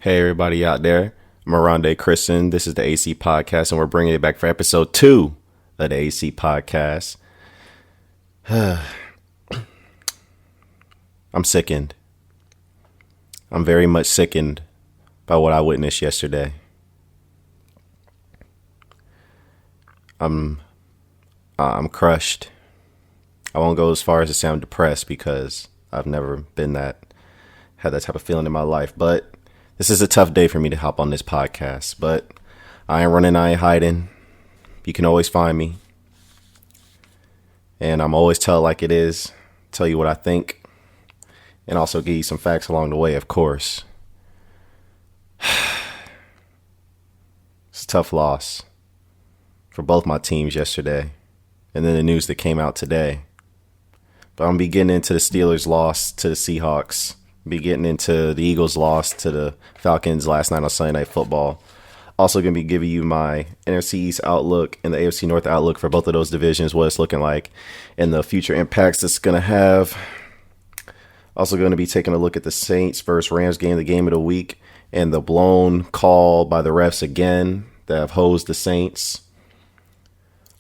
Hey, everybody out there. I'm Aronde Christian. This is the AC Podcast, and we're bringing it back for episode 2 of the AC Podcast. I'm sickened. I'm very much sickened by what I witnessed yesterday. I'm crushed. I won't go as far as to say I'm depressed because I've never had that type of feeling in my life, but this is a tough day for me to hop on this podcast, but I ain't running, I ain't hiding. You can always find me. And I'm always tell it like it is, tell you what I think, and also give you some facts along the way, of course. It's a tough loss for both my teams yesterday, and then the news that came out today. But I'm going to be getting into the Steelers' loss to the Seahawks. Be getting into the Eagles' loss to the Falcons last night on Sunday Night Football. Also going to be giving you my NFC East outlook and the AFC North outlook for both of those divisions, what it's looking like, and the future impacts it's going to have. Also going to be taking a look at the Saints versus Rams game, the game of the week, and the blown call by the refs again that have hosed the Saints.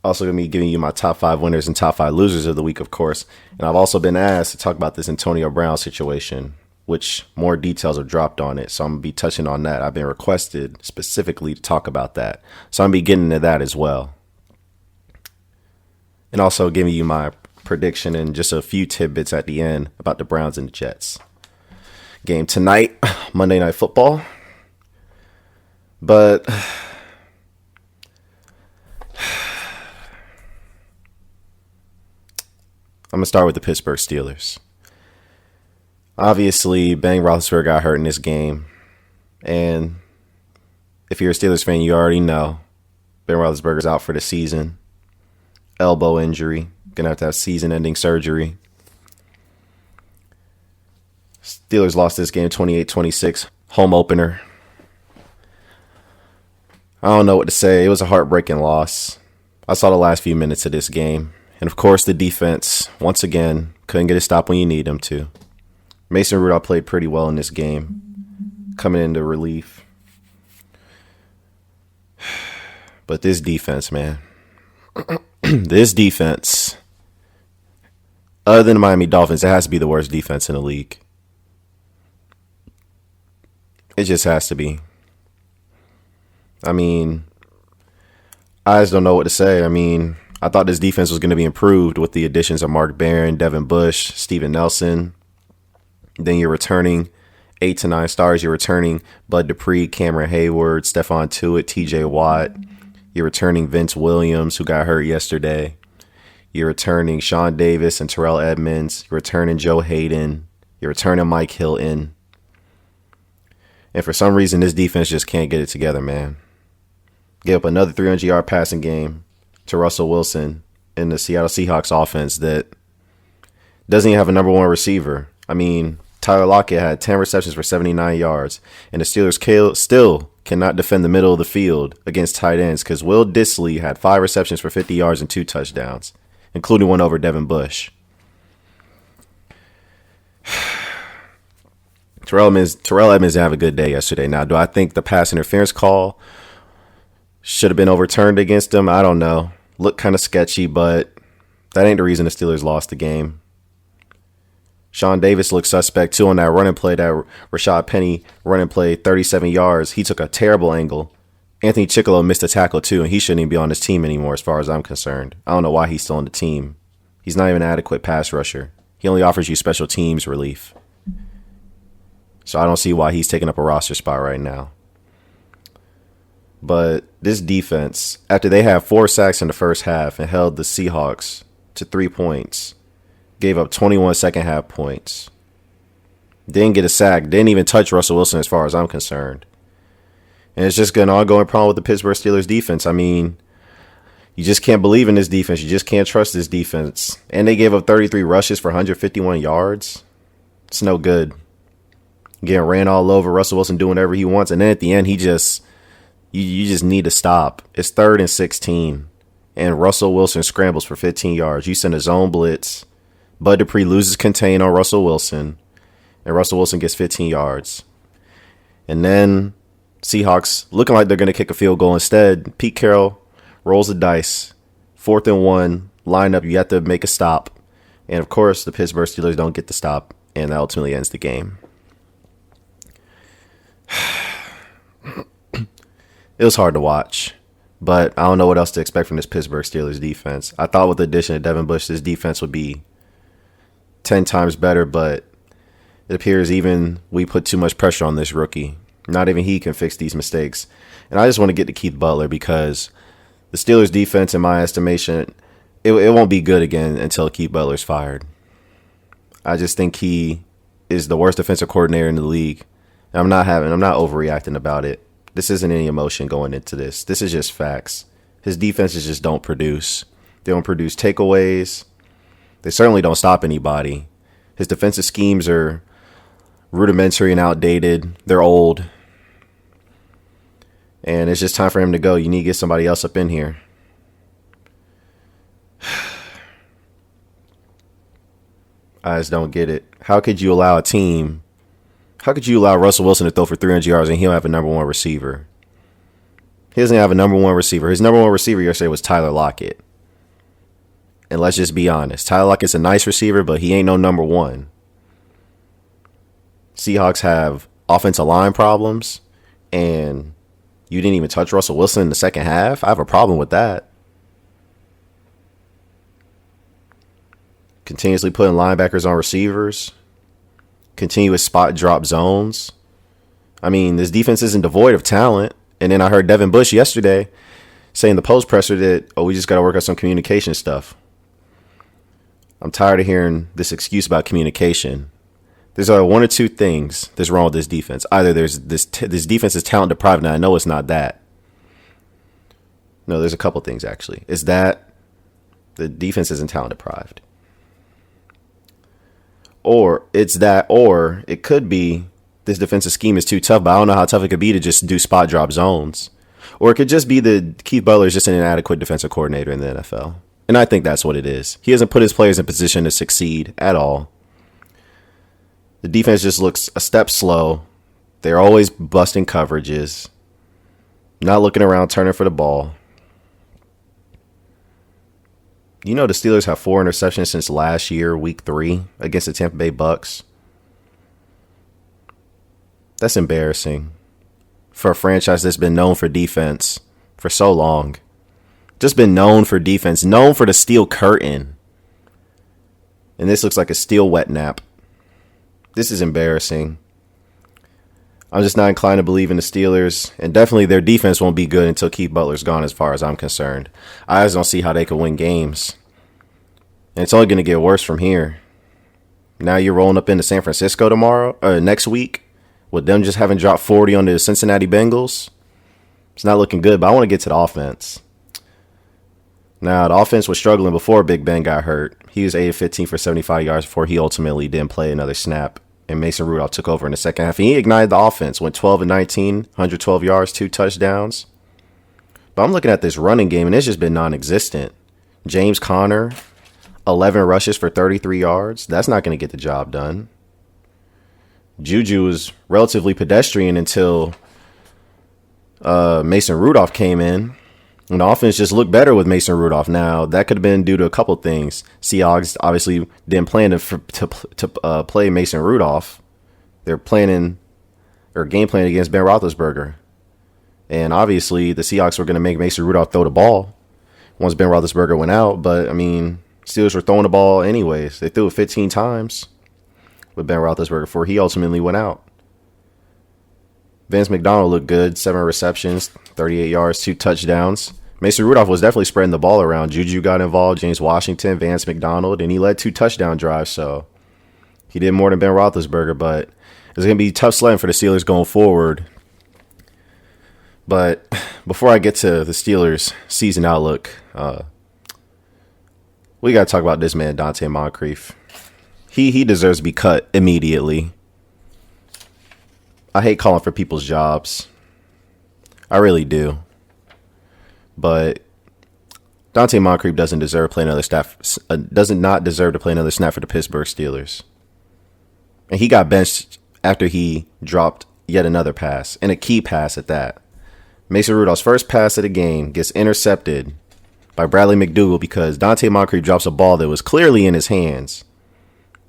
Also going to be giving you my top 5 winners and top 5 losers of the week, of course. And I've also been asked to talk about this Antonio Brown situation, which more details are dropped on it. So I'm going to be touching on that. I've been requested specifically to talk about that. So I'm going to be getting into that as well. And also giving you my prediction and just a few tidbits at the end about the Browns and the Jets. Game tonight, Monday Night Football. But I'm going to start with the Pittsburgh Steelers. Obviously, Ben Roethlisberger got hurt in this game. And if you're a Steelers fan, you already know Ben Roethlisberger's out for the season. Elbow injury. Going to have season-ending surgery. Steelers lost this game 28-26. Home opener. I don't know what to say. It was a heartbreaking loss. I saw the last few minutes of this game. And, of course, the defense, once again, couldn't get a stop when you need them to. Mason Rudolph played pretty well in this game, coming into relief. But this defense, man. This defense, other than the Miami Dolphins, it has to be the worst defense in the league. It just has to be. I mean, I just don't know what to say. I mean, I thought this defense was going to be improved with the additions of Mark Barron, Devin Bush, Steven Nelson. Then you're returning 8 to 9 stars. You're returning Bud Dupree, Cameron Hayward, Stephon Tuitt, TJ Watt. You're returning Vince Williams, who got hurt yesterday. You're returning Sean Davis and Terrell Edmonds. You're returning Joe Hayden. You're returning Mike Hilton. And for some reason, this defense just can't get it together, man. Give up another 300-yard passing game to Russell Wilson in the Seattle Seahawks offense that doesn't even have a number one receiver. I mean, Tyler Lockett had 10 receptions for 79 yards, and the Steelers still cannot defend the middle of the field against tight ends because Will Dissly had 5 receptions for 50 yards and 2 touchdowns, including one over Devin Bush. Terrell Edmonds didn't have a good day yesterday. Now, do I think the pass interference call should have been overturned against him? I don't know. Looked kind of sketchy, but that ain't the reason the Steelers lost the game. Sean Davis looked suspect, too, on that running play, that Rashad Penny running play, 37 yards. He took a terrible angle. Anthony Chickillo missed a tackle, too, and he shouldn't even be on this team anymore as far as I'm concerned. I don't know why he's still on the team. He's not even an adequate pass rusher. He only offers you special teams relief. So I don't see why he's taking up a roster spot right now. But this defense, after they had 4 sacks in the first half and held the Seahawks to 3 points, gave up 21 second half points. Didn't get a sack. Didn't even touch Russell Wilson as far as I'm concerned. And it's just an ongoing problem with the Pittsburgh Steelers defense. I mean, you just can't believe in this defense. You just can't trust this defense. And they gave up 33 rushes for 151 yards. It's no good. Getting ran all over, Russell Wilson doing whatever he wants. And then at the end, you just need to stop. It's 3rd and 16. And Russell Wilson scrambles for 15 yards. You send a zone blitz. Bud Dupree loses contain on Russell Wilson, and Russell Wilson gets 15 yards. And then Seahawks looking like they're going to kick a field goal. Instead, Pete Carroll rolls the dice. 4th and 1, lineup, you have to make a stop. And of course, the Pittsburgh Steelers don't get the stop, and that ultimately ends the game. It was hard to watch, but I don't know what else to expect from this Pittsburgh Steelers defense. I thought with the addition of Devin Bush, this defense would be 10 times better, but it appears even we put too much pressure on this rookie. Not even he can fix these mistakes. And I just want to get to Keith Butler because the Steelers defense, in my estimation, it won't be good again until Keith Butler's fired. I just think he is the worst defensive coordinator in the league. I'm not overreacting about it. This isn't any emotion going into this. This is just facts. His defenses just don't produce. They don't produce takeaways. They certainly don't stop anybody. His defensive schemes are rudimentary and outdated. They're old. And it's just time for him to go. You need to get somebody else up in here. I just don't get it. How could you allow Russell Wilson to throw for 300 yards and he don't have a number one receiver? He doesn't have a number one receiver. His number one receiver yesterday was Tyler Lockett. And let's just be honest. Tyler Lockett's a nice receiver, but he ain't no number one. Seahawks have offensive line problems, and you didn't even touch Russell Wilson in the second half. I have a problem with that. Continuously putting linebackers on receivers. Continuous spot drop zones. I mean, this defense isn't devoid of talent. And then I heard Devin Bush yesterday saying the post presser that, we just got to work on some communication stuff. I'm tired of hearing this excuse about communication. There's one or two things that's wrong with this defense. Either there's this defense is talent deprived, and I know it's not that. No, there's a couple things, actually. It's that the defense isn't talent deprived. Or it's that, or it could be this defensive scheme is too tough, but I don't know how tough it could be to just do spot drop zones. Or it could just be that Keith Butler is just an inadequate defensive coordinator in the NFL. And I think that's what it is. He hasn't put his players in position to succeed at all. The defense just looks a step slow. They're always busting coverages. Not looking around, turning for the ball. You know the Steelers have 4 interceptions since last year, week 3, against the Tampa Bay Bucks. That's embarrassing for a franchise that's been known for defense for so long. Just been known for defense, known for the steel curtain. And this looks like a steel wet nap. This is embarrassing. I'm just not inclined to believe in the Steelers, and definitely their defense won't be good until Keith Butler's gone as far as I'm concerned. I just don't see how they could win games. And it's only going to get worse from here. Now you're rolling up into San Francisco next week, with them just having dropped 40 on the Cincinnati Bengals. It's not looking good, but I want to get to the offense. Now, the offense was struggling before Big Ben got hurt. He was 8 of 15 for 75 yards before he ultimately didn't play another snap. And Mason Rudolph took over in the second half. And he ignited the offense, went 12 and 19, 112 yards, 2 touchdowns. But I'm looking at this running game, and it's just been non-existent. James Conner, 11 rushes for 33 yards. That's not going to get the job done. Juju was relatively pedestrian until Mason Rudolph came in. And the offense just looked better with Mason Rudolph. Now, that could have been due to a couple things. Seahawks obviously didn't plan to play Mason Rudolph. They're game planning against Ben Roethlisberger. And obviously, the Seahawks were going to make Mason Rudolph throw the ball once Ben Roethlisberger went out. But, I mean, Steelers were throwing the ball anyways. They threw it 15 times with Ben Roethlisberger before he ultimately went out. Vance McDonald looked good. 7 receptions, 38 yards, 2 touchdowns. Mason Rudolph was definitely spreading the ball around. Juju got involved, James Washington, Vance McDonald, and he led 2 touchdown drives. So he did more than Ben Roethlisberger, but it's going to be tough sledding for the Steelers going forward. But before I get to the Steelers' season outlook, we got to talk about this man, Dante Moncrief. He deserves to be cut immediately. I hate calling for people's jobs. I really do. But Dante Moncrief doesn't deserve to play another snap for the Pittsburgh Steelers. And he got benched after he dropped yet another pass, and a key pass at that. Mason Rudolph's first pass of the game gets intercepted by Bradley McDougald because Dante Moncrief drops a ball that was clearly in his hands.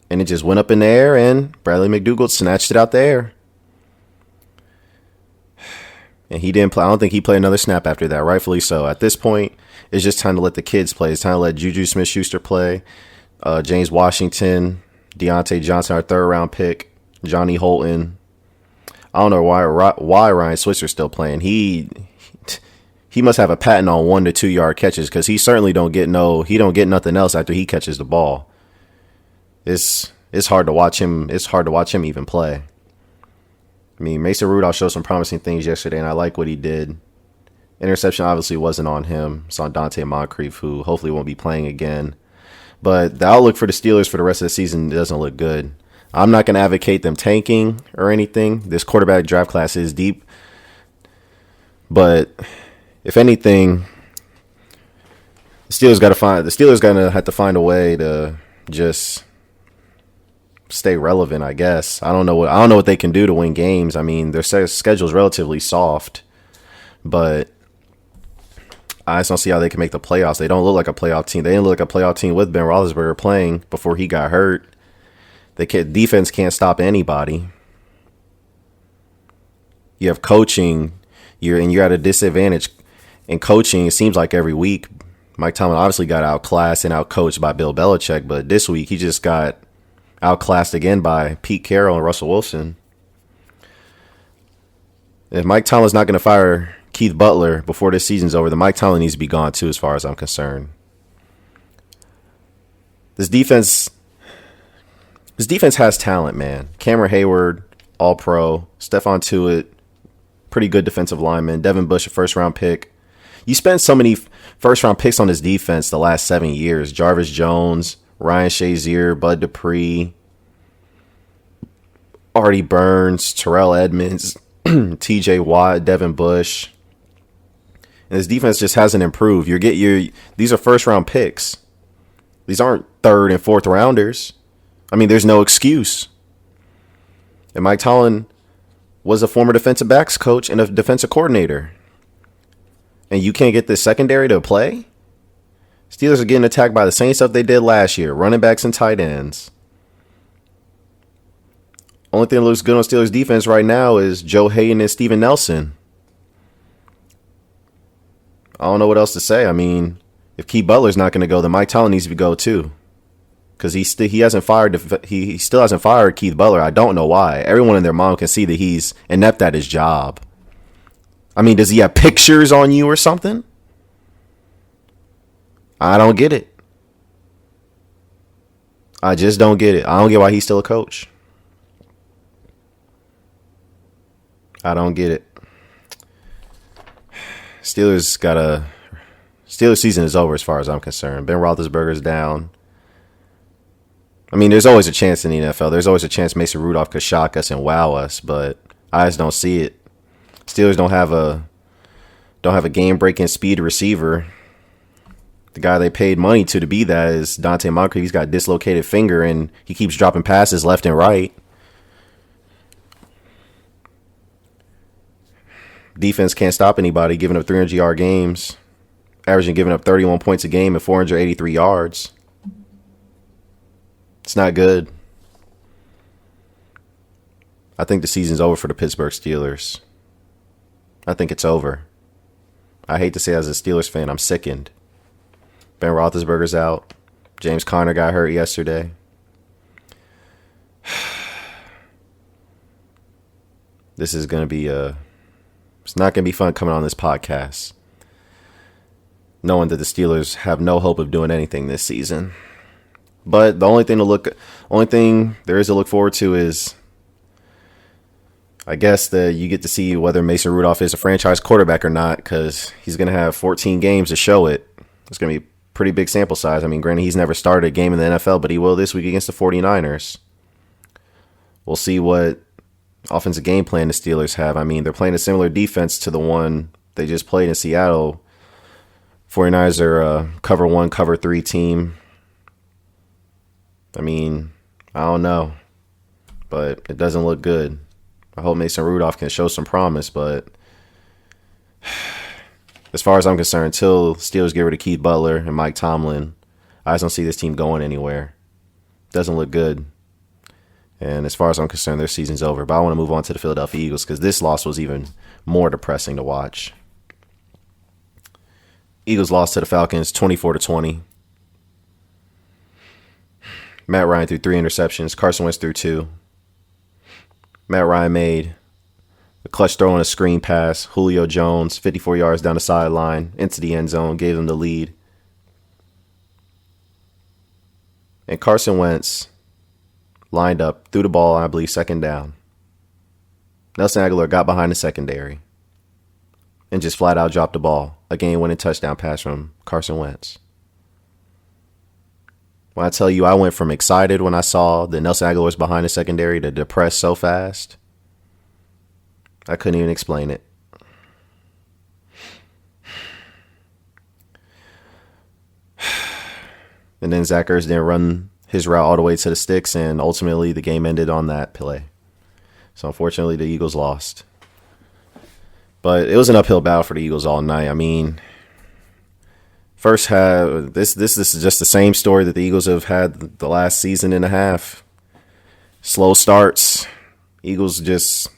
And it just went up in the air, and Bradley McDougald snatched it out the air. And he didn't play. I don't think he played another snap after that, rightfully so. At this point, it's just time to let the kids play. It's time to let Juju Smith-Schuster play, James Washington, Deontay Johnson, our third-round pick, Johnny Holton. I don't know why Ryan Switzer's still playing. He must have a patent on 1 to 2 yard catches because he certainly don't get nothing else after he catches the ball. It's hard to watch him. It's hard to watch him even play. I mean, Mason Rudolph showed some promising things yesterday, and I like what he did. Interception obviously wasn't on him. It's on Dante Moncrief, who hopefully won't be playing again. But the outlook for the Steelers for the rest of the season doesn't look good. I'm not going to advocate them tanking or anything. This quarterback draft class is deep. But if anything, the Steelers going to have to find a way to just stay relevant, I guess. I don't know what they can do to win games. I mean, their schedule is relatively soft, but I just don't see how they can make the playoffs. They don't look like a playoff team. They didn't look like a playoff team with Ben Roethlisberger playing before he got hurt. Defense can't stop anybody. You have coaching. You're at a disadvantage in coaching. It seems like every week, Mike Tomlin obviously got outclassed and outcoached by Bill Belichick, but this week he just got outclassed again by Pete Carroll and Russell Wilson. If Mike Tomlin's not going to fire Keith Butler before this season's over, then Mike Tomlin needs to be gone too, as far as I'm concerned. This defense has talent, man. Cameron Hayward, All-Pro. Stephon Tuitt, pretty good defensive lineman. Devin Bush, a first-round pick. You spent so many first-round picks on this defense the last 7 years. Jarvis Jones, Ryan Shazier, Bud Dupree, Artie Burns, Terrell Edmonds, TJ Watt, Devin Bush. And this defense just hasn't improved. These are first-round picks. These aren't third and fourth rounders. I mean, there's no excuse. And Mike Tomlin was a former defensive backs coach and a defensive coordinator. And you can't get this secondary to play? Steelers are getting attacked by the same stuff they did last year. Running backs and tight ends. Only thing that looks good on Steelers defense right now is Joe Hayden and Steven Nelson. I don't know what else to say. I mean, if Keith Butler's not going to go, then Mike Tomlin needs to go too. Because he still hasn't fired Keith Butler. I don't know why. Everyone and their mom can see that he's inept at his job. I mean, does he have pictures on you or something? I don't get it. I just don't get it. I don't get why he's still a coach. I don't get it. Steelers season is over as far as I'm concerned. Ben Roethlisberger's down. I mean, there's always a chance in the NFL. There's always a chance Mason Rudolph could shock us and wow us, but I just don't see it. Steelers don't have a game-breaking speed receiver. The guy they paid money to be that is Dante Moncrief. He's got a dislocated finger, and he keeps dropping passes left and right. Defense can't stop anybody, giving up 300-yard games, giving up 31 points a game and 483 yards. It's not good. I think the season's over for the Pittsburgh Steelers. I think it's over. I hate to say as a Steelers fan, I'm sickened. Ben Roethlisberger's out. James Conner got hurt yesterday. This is going to be it's not going to be fun coming on this podcast, knowing that the Steelers have no hope of doing anything this season. But the only thing there is to look forward to is, I guess, that you get to see whether Mason Rudolph is a franchise quarterback or not, because he's going to have 14 games to show it. It's going to be a pretty big sample size. I mean, granted, he's never started a game in the NFL, but he will this week against the 49ers. We'll see what offensive game plan the Steelers have. I mean, they're playing a similar defense to the one they just played in Seattle. 49ers are a cover 1, cover 3 team. I mean, I don't know, but it doesn't look good. I hope Mason Rudolph can show some promise, but as far as I'm concerned, until Steelers get rid of Keith Butler and Mike Tomlin, I just don't see this team going anywhere. Doesn't look good. And as far as I'm concerned, their season's over. But I want to move on to the Philadelphia Eagles because this loss was even more depressing to watch. Eagles lost to the Falcons 24-20. Matt Ryan threw 3 interceptions. Carson Wentz threw 2. Matt Ryan made a clutch throw on a screen pass. Julio Jones, 54 yards down the sideline, into the end zone, gave them the lead. And Carson Wentz lined up, threw the ball, I believe, second down. Nelson Aguilar got behind the secondary and just flat out dropped the ball. A game-winning touchdown pass from Carson Wentz. When I tell you I went from excited when I saw that Nelson Aguilar was behind the secondary to depressed so fast, I couldn't even explain it. And then Zach Ertz didn't run his route all the way to the sticks, and ultimately the game ended on that play. So unfortunately, the Eagles lost. But it was an uphill battle for the Eagles all night. I mean, first half, this is just the same story that the Eagles have had the last season and a half. Slow starts. Eagles just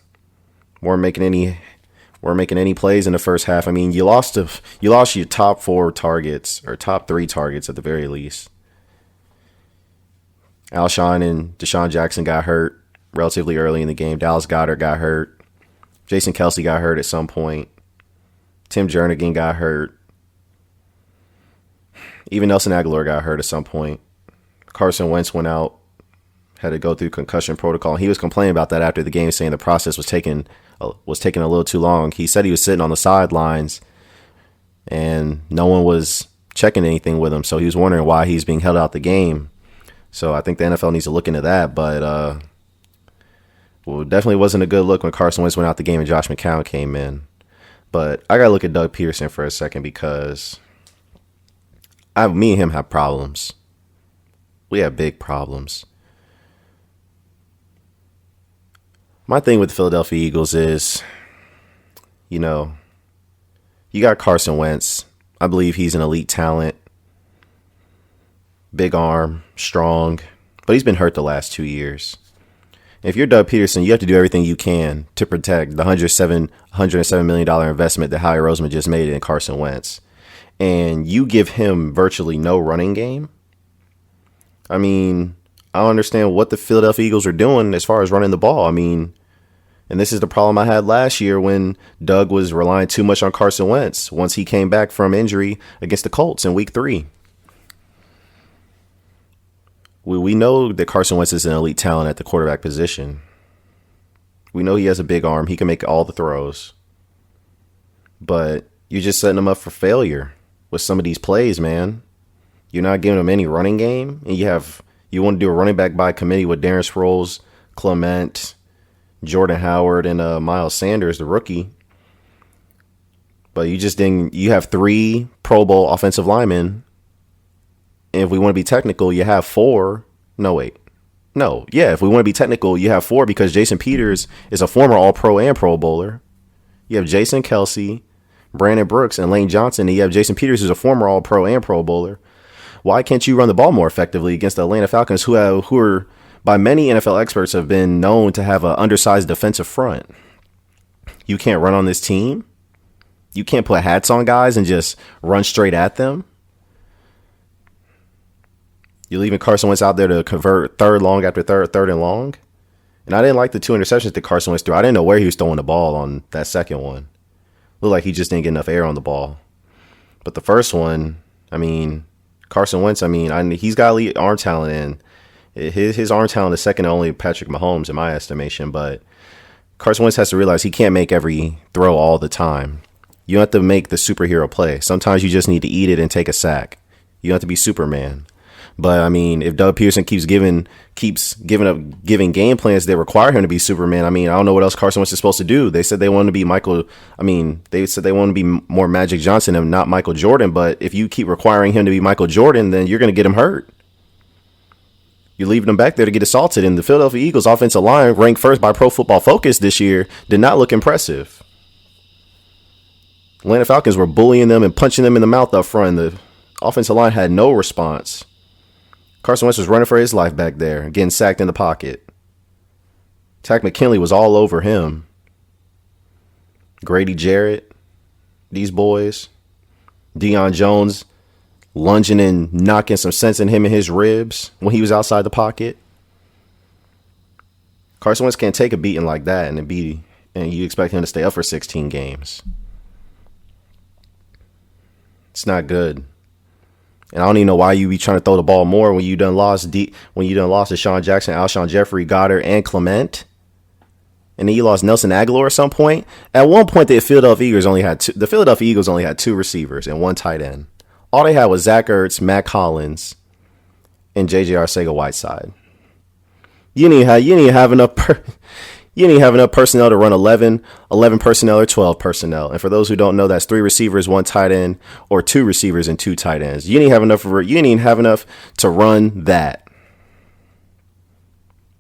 weren't making any plays in the first half. I mean, you lost your top 4 targets, or top 3 targets at the very least. Alshon and Deshaun Jackson got hurt relatively early in the game. Dallas Goedert got hurt. Jason Kelce got hurt at some point. Tim Jernigan got hurt. Even Nelson Aguilar got hurt at some point. Carson Wentz went out, had to go through concussion protocol. He was complaining about that after the game, saying the process was taking a little too long. He said he was sitting on the sidelines and no one was checking anything with him, so he was wondering why he's being held out the game. So I think the NFL needs to look into that, but it definitely wasn't a good look when Carson Wentz went out the game and Josh McCown came in. But I got to look at Doug Peterson for a second because me and him have problems. We have big problems. My thing with the Philadelphia Eagles is, you got Carson Wentz. I believe he's an elite talent. Big arm, strong, but he's been hurt the last 2 years. If you're Doug Peterson, you have to do everything you can to protect the $107 million investment that Howie Roseman just made in Carson Wentz. And you give him virtually no running game. I mean, I don't understand what the Philadelphia Eagles are doing as far as running the ball. I mean, and this is the problem I had last year when Doug was relying too much on Carson Wentz once he came back from injury against the Colts in week 3. We know that Carson Wentz is an elite talent at the quarterback position. We know he has a big arm. He can make all the throws. But you're just setting him up for failure with some of these plays, man. You're not giving him any running game. And you want to do a running back by committee with Darren Sproles, Clement, Jordan Howard, and Miles Sanders, the rookie. But you have 3 Pro Bowl offensive linemen. And if we want to be technical, you have 4. If we want to be technical, you have 4 because Jason Peters is a former All-Pro and Pro Bowler. You have Jason Kelce, Brandon Brooks, and Lane Johnson. And you have Jason Peters, who's a former All-Pro and Pro Bowler. Why can't you run the ball more effectively against the Atlanta Falcons, who are, by many NFL experts, have been known to have an undersized defensive front? You can't run on this team. You can't put hats on guys and just run straight at them. You're leaving Carson Wentz out there to convert third and long. And I didn't like the 2 interceptions that Carson Wentz threw. I didn't know where he was throwing the ball on that second one. Looked like he just didn't get enough air on the ball. But the first one, I mean, Carson Wentz, he's got elite arm talent, and his arm talent is second to only Patrick Mahomes in my estimation. But Carson Wentz has to realize he can't make every throw all the time. You have to make the superhero play. Sometimes you just need to eat it and take a sack. You have to be Superman. But I mean, if Doug Pearson keeps giving game plans that require him to be Superman, I don't know what else Carson Wentz is supposed to do. They said they want to be they said they want to be more Magic Johnson and not Michael Jordan. But if you keep requiring him to be Michael Jordan, then you're going to get him hurt. You're leaving them back there to get assaulted. And the Philadelphia Eagles offensive line, ranked first by Pro Football Focus this year, did not look impressive. Atlanta Falcons were bullying them and punching them in the mouth up front. The offensive line had no response. Carson Wentz was running for his life back there, getting sacked in the pocket. Takk McKinley was all over him. Grady Jarrett, these boys. Deion Jones lunging and knocking some sense in him and his ribs when he was outside the pocket. Carson Wentz can't take a beating like that and you expect him to stay up for 16 games. It's not good. And I don't even know why you be trying to throw the ball more when you done lost to Sean Jackson, Alshon Jeffrey, Goddard, and Clement. And then you lost Nelson Aguilar at some point. At one point, the Philadelphia Eagles only had two receivers and one tight end. All they had was Zach Ertz, Matt Collins, and J.J. Arcega-Whiteside. You didn't have enough personnel to run 11 personnel or 12 personnel. And for those who don't know, that's 3 receivers, 1 tight end, or 2 receivers and 2 tight ends. You didn't even have enough to run that.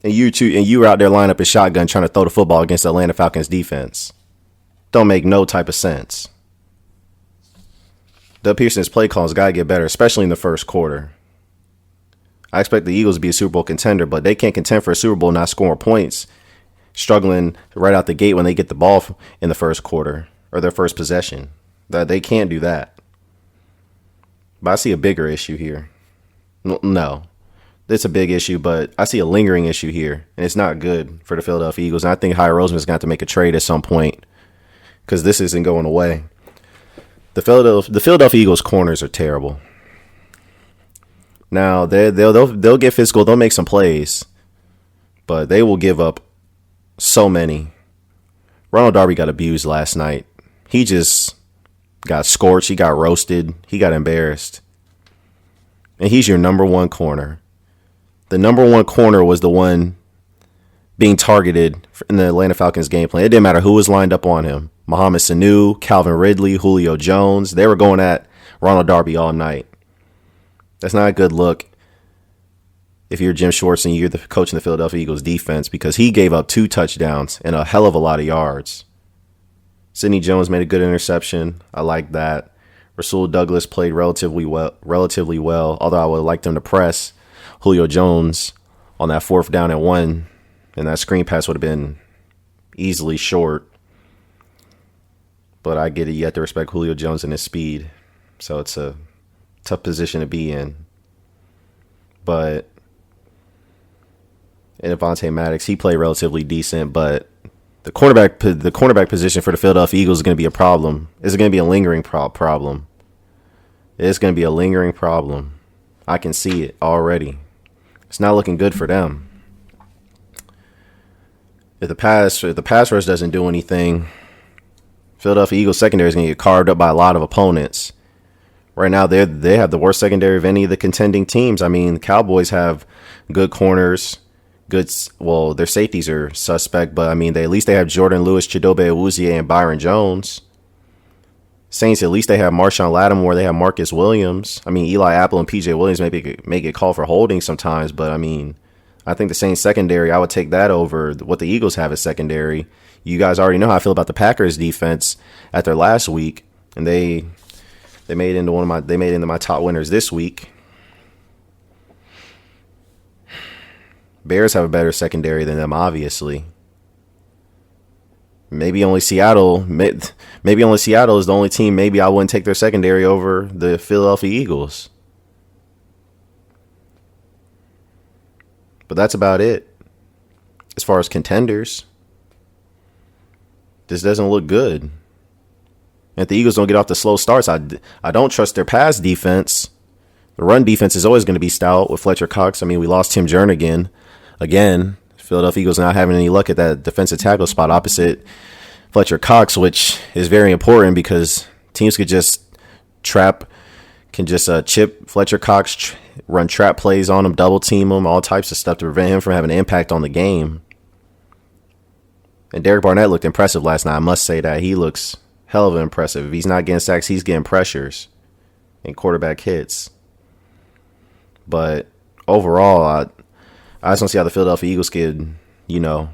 And you were out there lining up a shotgun trying to throw the football against the Atlanta Falcons defense. Don't make no type of sense. Doug Pearson's play calls got to get better, especially in the first quarter. I expect the Eagles to be a Super Bowl contender, but they can't contend for a Super Bowl not scoring points, struggling right out the gate when they get the ball in the first quarter or their first possession. They can't do that. But I see a bigger issue here. No. It's a big issue, but I see a lingering issue here, and it's not good for the Philadelphia Eagles. And I think Howie Roseman's going to have to make a trade at some point because this isn't going away. The Philadelphia Eagles corners are terrible. Now they'll get physical, they'll make some plays, but they will give up so many. Ronald Darby got abused last night. He just got scorched. He got roasted. He got embarrassed. And he's your number one corner. The number one corner was the one being targeted in the Atlanta Falcons game plan. It didn't matter who was lined up on him. Mohamed Sanu, Calvin Ridley, Julio Jones. They were going at Ronald Darby all night. That's not a good look if you're Jim Schwartz and you're the coach in the Philadelphia Eagles defense, because he gave up 2 touchdowns and a hell of a lot of yards. Sidney Jones made a good interception. I like that. Rasul Douglas played relatively well, although I would have liked him to press Julio Jones on that 4th down and 1, and that screen pass would have been easily short. But I get it. You have to respect Julio Jones and his speed. So it's a tough position to be in. But and Avonte Maddox, he played relatively decent, but the cornerback position for the Philadelphia Eagles is going to be a problem. It's going to be a lingering problem. It's going to be a lingering problem. I can see it already. It's not looking good for them. If the pass rush doesn't do anything, Philadelphia Eagles secondary is going to get carved up by a lot of opponents. Right now, they have the worst secondary of any of the contending teams. I mean, the Cowboys have good corners. Their safeties are suspect, but I mean, at least they have Jordan Lewis, Chidobe Awuzie, and Byron Jones. Saints, at least they have Marshawn Lattimore. They have Marcus Williams. I mean, Eli Apple and PJ Williams may get called for holding sometimes, but I mean, I think the Saints secondary, I would take that over what the Eagles have as secondary. You guys already know how I feel about the Packers defense after last week, and they made into my top winners this week. Bears have a better secondary than them, obviously. Maybe only Seattle is the only team maybe I wouldn't take their secondary over the Philadelphia Eagles. But that's about it. As far as contenders, this doesn't look good. If the Eagles don't get off the slow starts, I don't trust their pass defense. The run defense is always going to be stout with Fletcher Cox. I mean, we lost Tim Jernigan again. Philadelphia Eagles not having any luck at that defensive tackle spot opposite Fletcher Cox, which is very important because teams could just chip Fletcher Cox, run trap plays on him, double team him, all types of stuff to prevent him from having an impact on the game. And Derek Barnett looked impressive last night. I must say that. He looks hell of impressive. If he's not getting sacks, he's getting pressures and quarterback hits. But overall, I just don't see how the Philadelphia Eagles could, you know,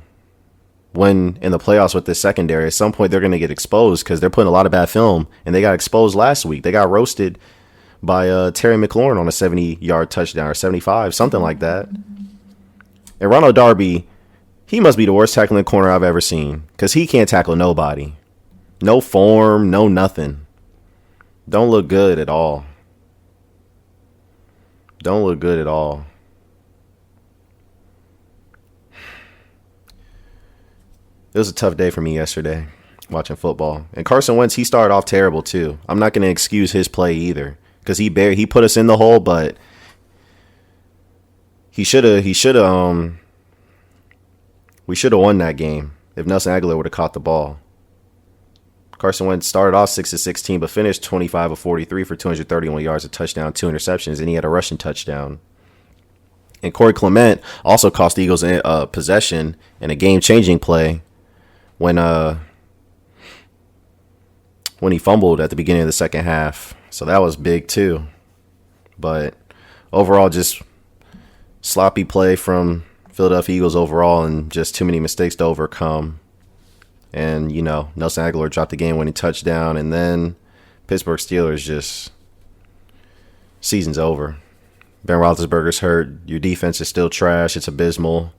win in the playoffs with this secondary. At some point, they're going to get exposed because they're putting a lot of bad film, and they got exposed last week. They got roasted by Terry McLaurin on a 70-yard touchdown or 75, something like that. And Ronald Darby, he must be the worst tackling corner I've ever seen because he can't tackle nobody. No form, no nothing. Don't look good at all. Don't look good at all. It was a tough day for me yesterday watching football. And Carson Wentz, he started off terrible too. I'm not going to excuse his play either because he put us in the hole, but we should have won that game if Nelson Aguilar would have caught the ball. Carson Wentz started off 6-16, but finished 25 of 43 for 231 yards, a touchdown, 2 interceptions, and he had a rushing touchdown. And Corey Clement also cost the Eagles possession in a game-changing play when he fumbled at the beginning of the second half. So that was big too. But overall, just sloppy play from Philadelphia Eagles overall and just too many mistakes to overcome. And, you know, Nelson Aguilar dropped the game-winning touchdown, and then Pittsburgh Steelers just season's over. Ben Roethlisberger's hurt. Your defense is still trash. It's abysmal.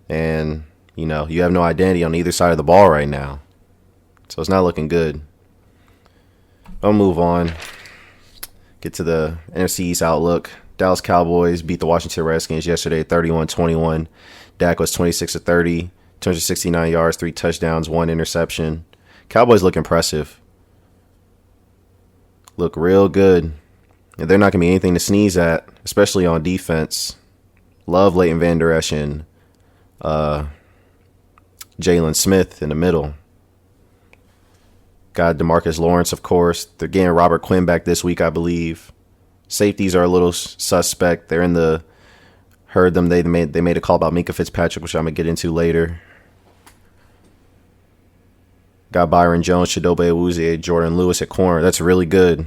And, you know, you have no identity on either side of the ball right now. So it's not looking good. I'll move on. Get to the NFC East outlook. Dallas Cowboys beat the Washington Redskins yesterday 31-21. Dak was 26 of 30, 269 yards, 3 touchdowns, 1 interception. Cowboys look impressive. Look real good. And they're not going to be anything to sneeze at, especially on defense. Love Leighton Vander Esch and Jalen Smith in the middle. Got DeMarcus Lawrence, of course. They're getting Robert Quinn back this week, I believe. Safeties are a little suspect. They're in the heard them. They made a call about Minka Fitzpatrick, which I'm gonna get into later. Got Byron Jones, Chidobe Awuzie, Jordan Lewis at corner. That's really good.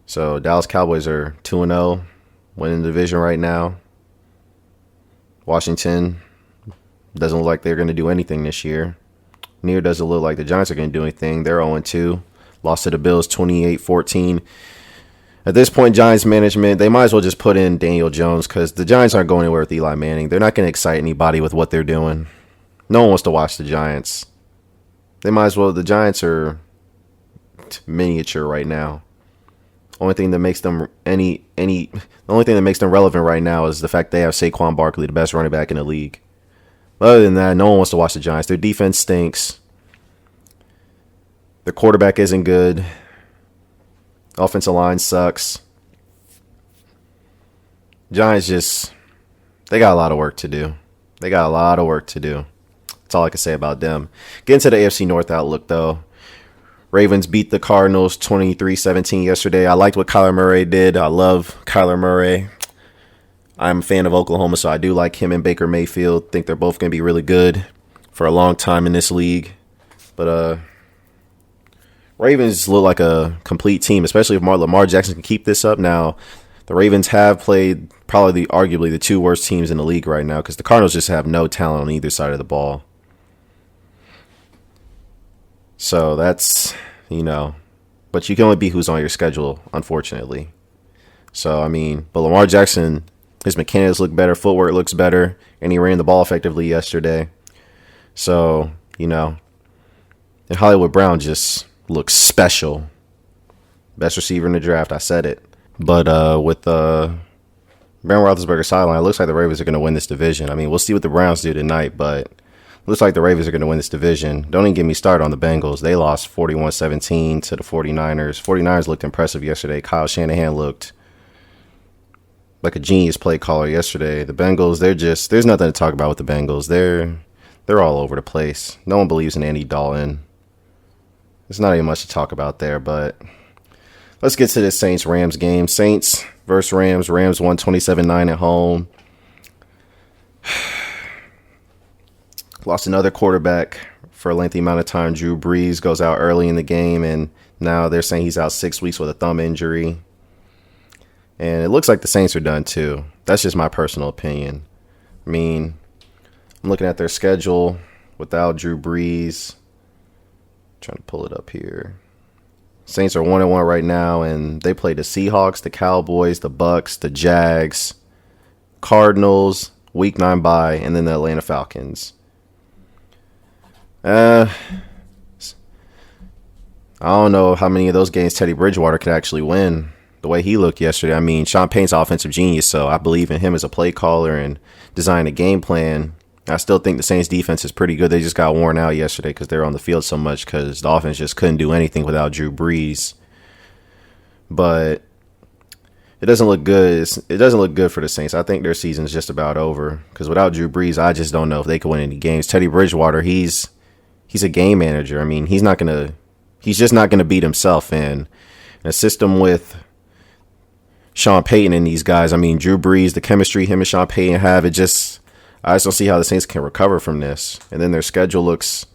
So Dallas Cowboys are 2-0, winning the division right now. Washington doesn't look like they're going to do anything this year. Neither does it look like the Giants are going to do anything. They're 0-2. Lost to the Bills 28-14. At this point, Giants management, they might as well just put in Daniel Jones because the Giants aren't going anywhere with Eli Manning. They're not going to excite anybody with what they're doing. No one wants to watch the Giants. They might as well. The Giants are miniature right now. Only thing that makes them the only thing that makes them relevant right now is the fact they have Saquon Barkley, the best running back in the league. But other than that, no one wants to watch the Giants. Their defense stinks. Their quarterback isn't good. Offensive line sucks. Giants they got a lot of work to do. That's all I can say about them. Getting to the AFC North outlook, though. Ravens beat the Cardinals 23-17 yesterday. I liked what Kyler Murray did. I love Kyler Murray. I'm a fan of Oklahoma, so I do like him and Baker Mayfield. Think they're both going to be really good for a long time in this league. But Ravens look like a complete team, especially if Lamar Jackson can keep this up. Now, the Ravens have played probably arguably the 2 worst teams in the league right now because the Cardinals just have no talent on either side of the ball. So that's, but you can only beat who's on your schedule, unfortunately. So, but Lamar Jackson, his mechanics look better, footwork looks better, and he ran the ball effectively yesterday. So, and Hollywood Brown just looks special. Best receiver in the draft, I said it. But with Ben Roethlisberger's sideline, it looks like the Ravens are going to win this division. We'll see what the Browns do tonight, but looks like the Ravens are going to win this division. Don't even get me started on the Bengals. They lost 41-17 to the 49ers. 49ers looked impressive yesterday. Kyle Shanahan looked like a genius play caller yesterday. The Bengals, there's nothing to talk about with the Bengals. They're all over the place. No one believes in Andy Dalton. There's not even much to talk about there, but let's get to this Saints-Rams game. Saints versus Rams. Rams won 27-9 at home. Lost another quarterback for a lengthy amount of time. Drew Brees goes out early in the game, and now they're saying he's out 6 weeks with a thumb injury. And it looks like the Saints are done too. That's just my personal opinion. I mean, I'm looking at their schedule without Drew Brees. Trying to pull it up here. Saints are 1-1 right now, and they play the Seahawks, the Cowboys, the Bucks, the Jags, Cardinals, Week 9 bye, and then the Atlanta Falcons. I don't know how many of those games Teddy Bridgewater could actually win. The way he looked yesterday, I mean, Sean Payton's offensive genius, so I believe in him as a play caller and designing a game plan. I still think the Saints defense is pretty good. They just got worn out yesterday because they were on the field so much because the offense just couldn't do anything without Drew Brees. But it doesn't look good. It doesn't look good for the Saints. I think their season is just about over because without Drew Brees, I just don't know if they can win any games. Teddy Bridgewater, he's a game manager. I mean, he's just not gonna beat himself in a system with Sean Payton and these guys. I mean, Drew Brees, the chemistry him and Sean Payton have, I just don't see how the Saints can recover from this. And then their schedule just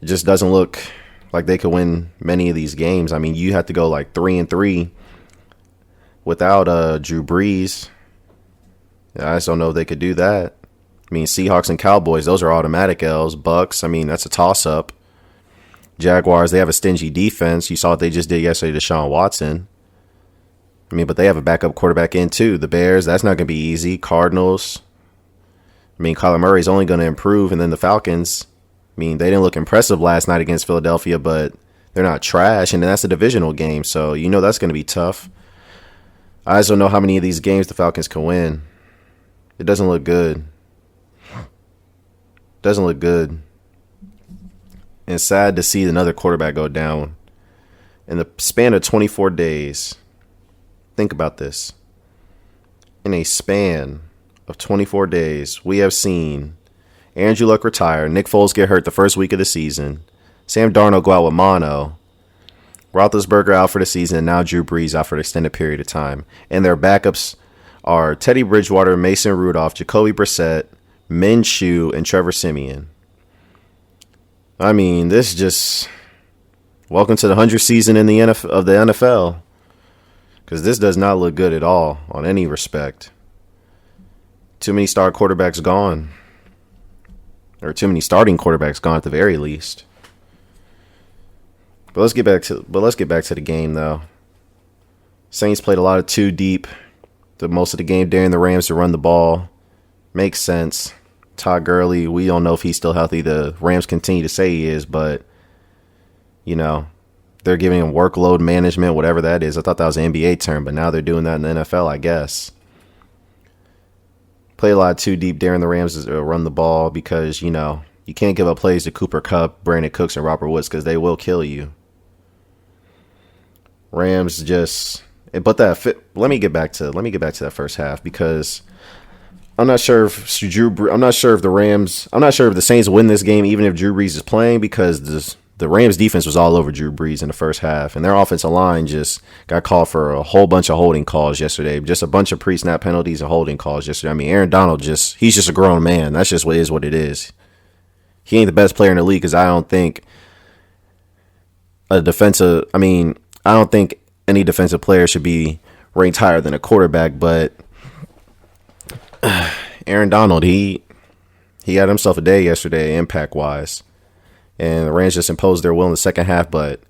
doesn't look like they could win many of these games. I mean, you have to go like 3-3 without Drew Brees. I just don't know if they could do that. I mean, Seahawks and Cowboys, those are automatic L's. Bucks, I mean, that's a toss-up. Jaguars, they have a stingy defense. You saw what they just did yesterday to Deshaun Watson. I mean, but they have a backup quarterback in too. The Bears, that's not going to be easy. Cardinals, I mean, Kyler Murray's only going to improve. And then the Falcons, I mean, they didn't look impressive last night against Philadelphia, but they're not trash. And that's a divisional game, so you know that's going to be tough. I just don't know how many of these games the Falcons can win. It doesn't look good. Doesn't look good. And sad to see another quarterback go down in the span of 24 days. Think about this. In a span of 24 days, we have seen Andrew Luck retire, Nick Foles get hurt the first week of the season, Sam Darnold go out with mono, Roethlisberger out for the season, and now Drew Brees out for an extended period of time. And their backups are Teddy Bridgewater, Mason Rudolph, Jacoby Brissett, Minshew, and Trevor Siemian. I mean, this just welcome to the 100th season in the of the NFL, because this does not look good at all on any respect. Too many star quarterbacks gone, or too many starting quarterbacks gone at the very least. But let's get back to the game though. Saints played a lot of two deep the most of the game, daring the Rams to run the ball. Makes sense. Todd Gurley, we don't know if he's still healthy. The Rams continue to say he is, but, you know, they're giving him workload management, whatever that is. I thought that was an NBA term, but now they're doing that in the NFL, I guess. Play a lot of two deep, daring the Rams to run the ball because, you know, you can't give up plays to Cooper Kupp, Brandon Cooks, and Robert Woods because they will kill you. Rams just, but let me get back to that first half because I'm not sure if the Saints win this game even if Drew Brees is playing because the Rams defense was all over Drew Brees in the first half, and their offensive line just got called for a whole bunch of holding calls yesterday. Just a bunch of pre-snap penalties and holding calls yesterday. I mean, Aaron Donald he's just a grown man. That's just what it is. He ain't the best player in the league because I don't think any defensive player should be ranked higher than a quarterback, but Aaron Donald, he had himself a day yesterday impact-wise. And the Rams just imposed their will in the second half, but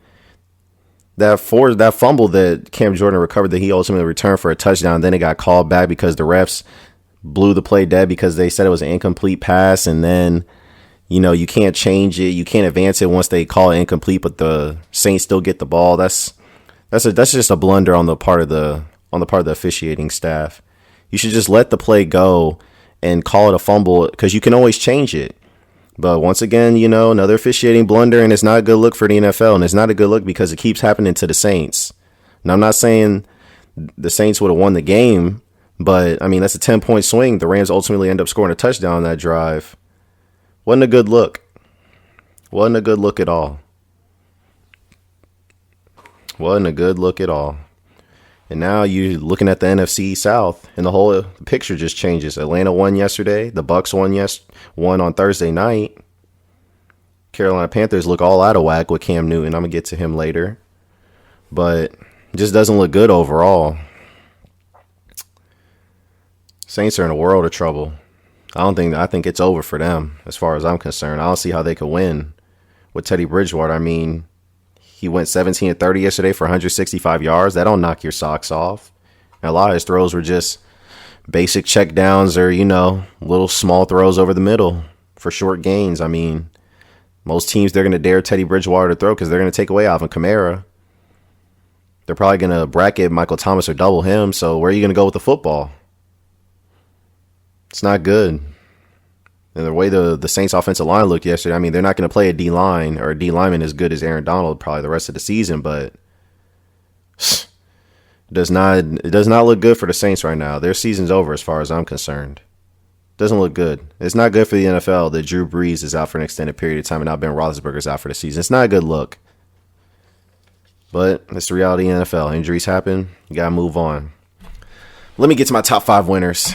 that fumble that Cam Jordan recovered that he ultimately returned for a touchdown, then it got called back because the refs blew the play dead because they said it was an incomplete pass, and then, you know, you can't change it, you can't advance it once they call it incomplete, but the Saints still get the ball. That's just a blunder on the part of the officiating staff. You should just let the play go and call it a fumble because you can always change it. But once again, you know, another officiating blunder, and it's not a good look for the NFL, and it's not a good look because it keeps happening to the Saints. Now, I'm not saying the Saints would have won the game, but, I mean, that's a 10-point swing. The Rams ultimately end up scoring a touchdown on that drive. Wasn't a good look. Wasn't a good look at all. Wasn't a good look at all. And now you're looking at the NFC South, and the whole picture just changes. Atlanta won yesterday. The Bucks won on Thursday night. Carolina Panthers look all out of whack with Cam Newton. I'm going to get to him later. But it just doesn't look good overall. Saints are in a world of trouble. I think it's over for them as far as I'm concerned. I don't see how they could win with Teddy Bridgewater. I mean, he went 17 and 30 yesterday for 165 yards. That don't knock your socks off. And a lot of his throws were just basic check downs or, little small throws over the middle for short gains. I mean, most teams, they're going to dare Teddy Bridgewater to throw because they're going to take away Alvin Kamara. They're probably going to bracket Michael Thomas or double him. So where are you going to go with the football? It's not good. And the way the Saints offensive line looked yesterday, I mean, they're not going to play a D line or a D lineman as good as Aaron Donald probably the rest of the season, but it does not look good for the Saints right now. Their season's over as far as I'm concerned. Doesn't look good. It's not good for the NFL that Drew Brees is out for an extended period of time and now Ben Roethlisberger's out for the season. It's not a good look. But it's the reality of the NFL. Injuries happen. You got to move on. Let me get to my top 5 winners.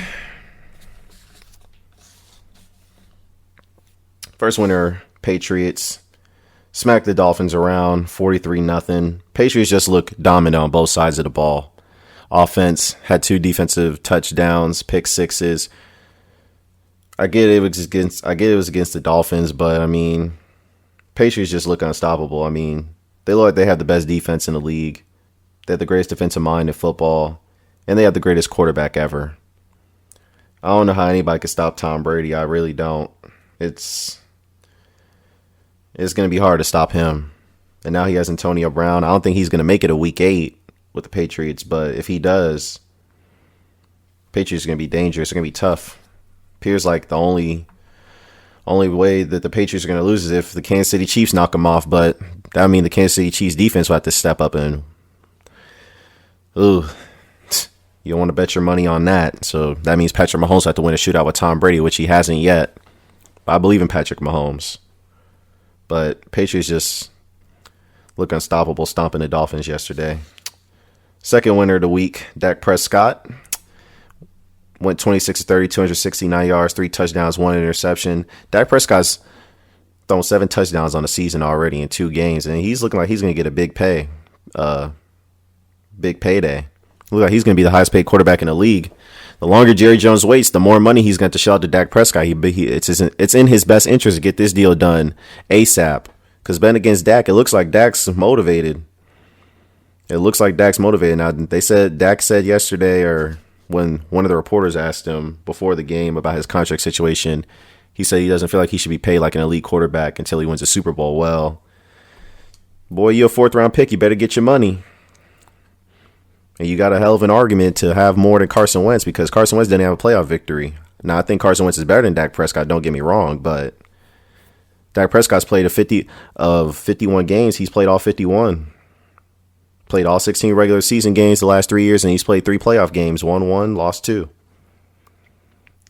First winner, Patriots. Smacked the Dolphins around 43-0. Patriots just look dominant on both sides of the ball. Offense had 2 defensive touchdowns, pick sixes. I get it was against the Dolphins, but I mean, Patriots just look unstoppable. I mean, they look like they have the best defense in the league. They have the greatest defensive mind in football, and they have the greatest quarterback ever. I don't know how anybody can stop Tom Brady. I really don't. It's going to be hard to stop him. And now he has Antonio Brown. I don't think he's going to make it a week 8 with the Patriots, but if he does, Patriots are going to be dangerous. They're going to be tough. Appears like the only way that the Patriots are going to lose is if the Kansas City Chiefs knock them off, but that would mean the Kansas City Chiefs defense will have to step up and you don't want to bet your money on that. So that means Patrick Mahomes will have to win a shootout with Tom Brady, which he hasn't yet. But I believe in Patrick Mahomes. But Patriots just look unstoppable, stomping the Dolphins yesterday. Second winner of the week, Dak Prescott. Went 26-30, 269 yards, 3 touchdowns, 1 interception. Dak Prescott's thrown 7 touchdowns on the season already in 2 games, and he's looking like he's going to get a big payday. Look like he's going to be the highest paid quarterback in the league. The longer Jerry Jones waits, the more money he's going to shell out to Dak Prescott. It's in his best interest to get this deal done ASAP. Because betting against Dak, it looks like Dak's motivated. Now, Dak said yesterday, or when one of the reporters asked him before the game about his contract situation, he said he doesn't feel like he should be paid like an elite quarterback until he wins a Super Bowl. Well, boy, you're a 4th-round pick. You better get your money. And you got a hell of an argument to have more than Carson Wentz because Carson Wentz didn't have a playoff victory. Now, I think Carson Wentz is better than Dak Prescott, don't get me wrong, but Dak Prescott's played 51 games. He's played all 51. Played all 16 regular season games the last 3 years, and he's played 3 playoff games, won 1, lost 2.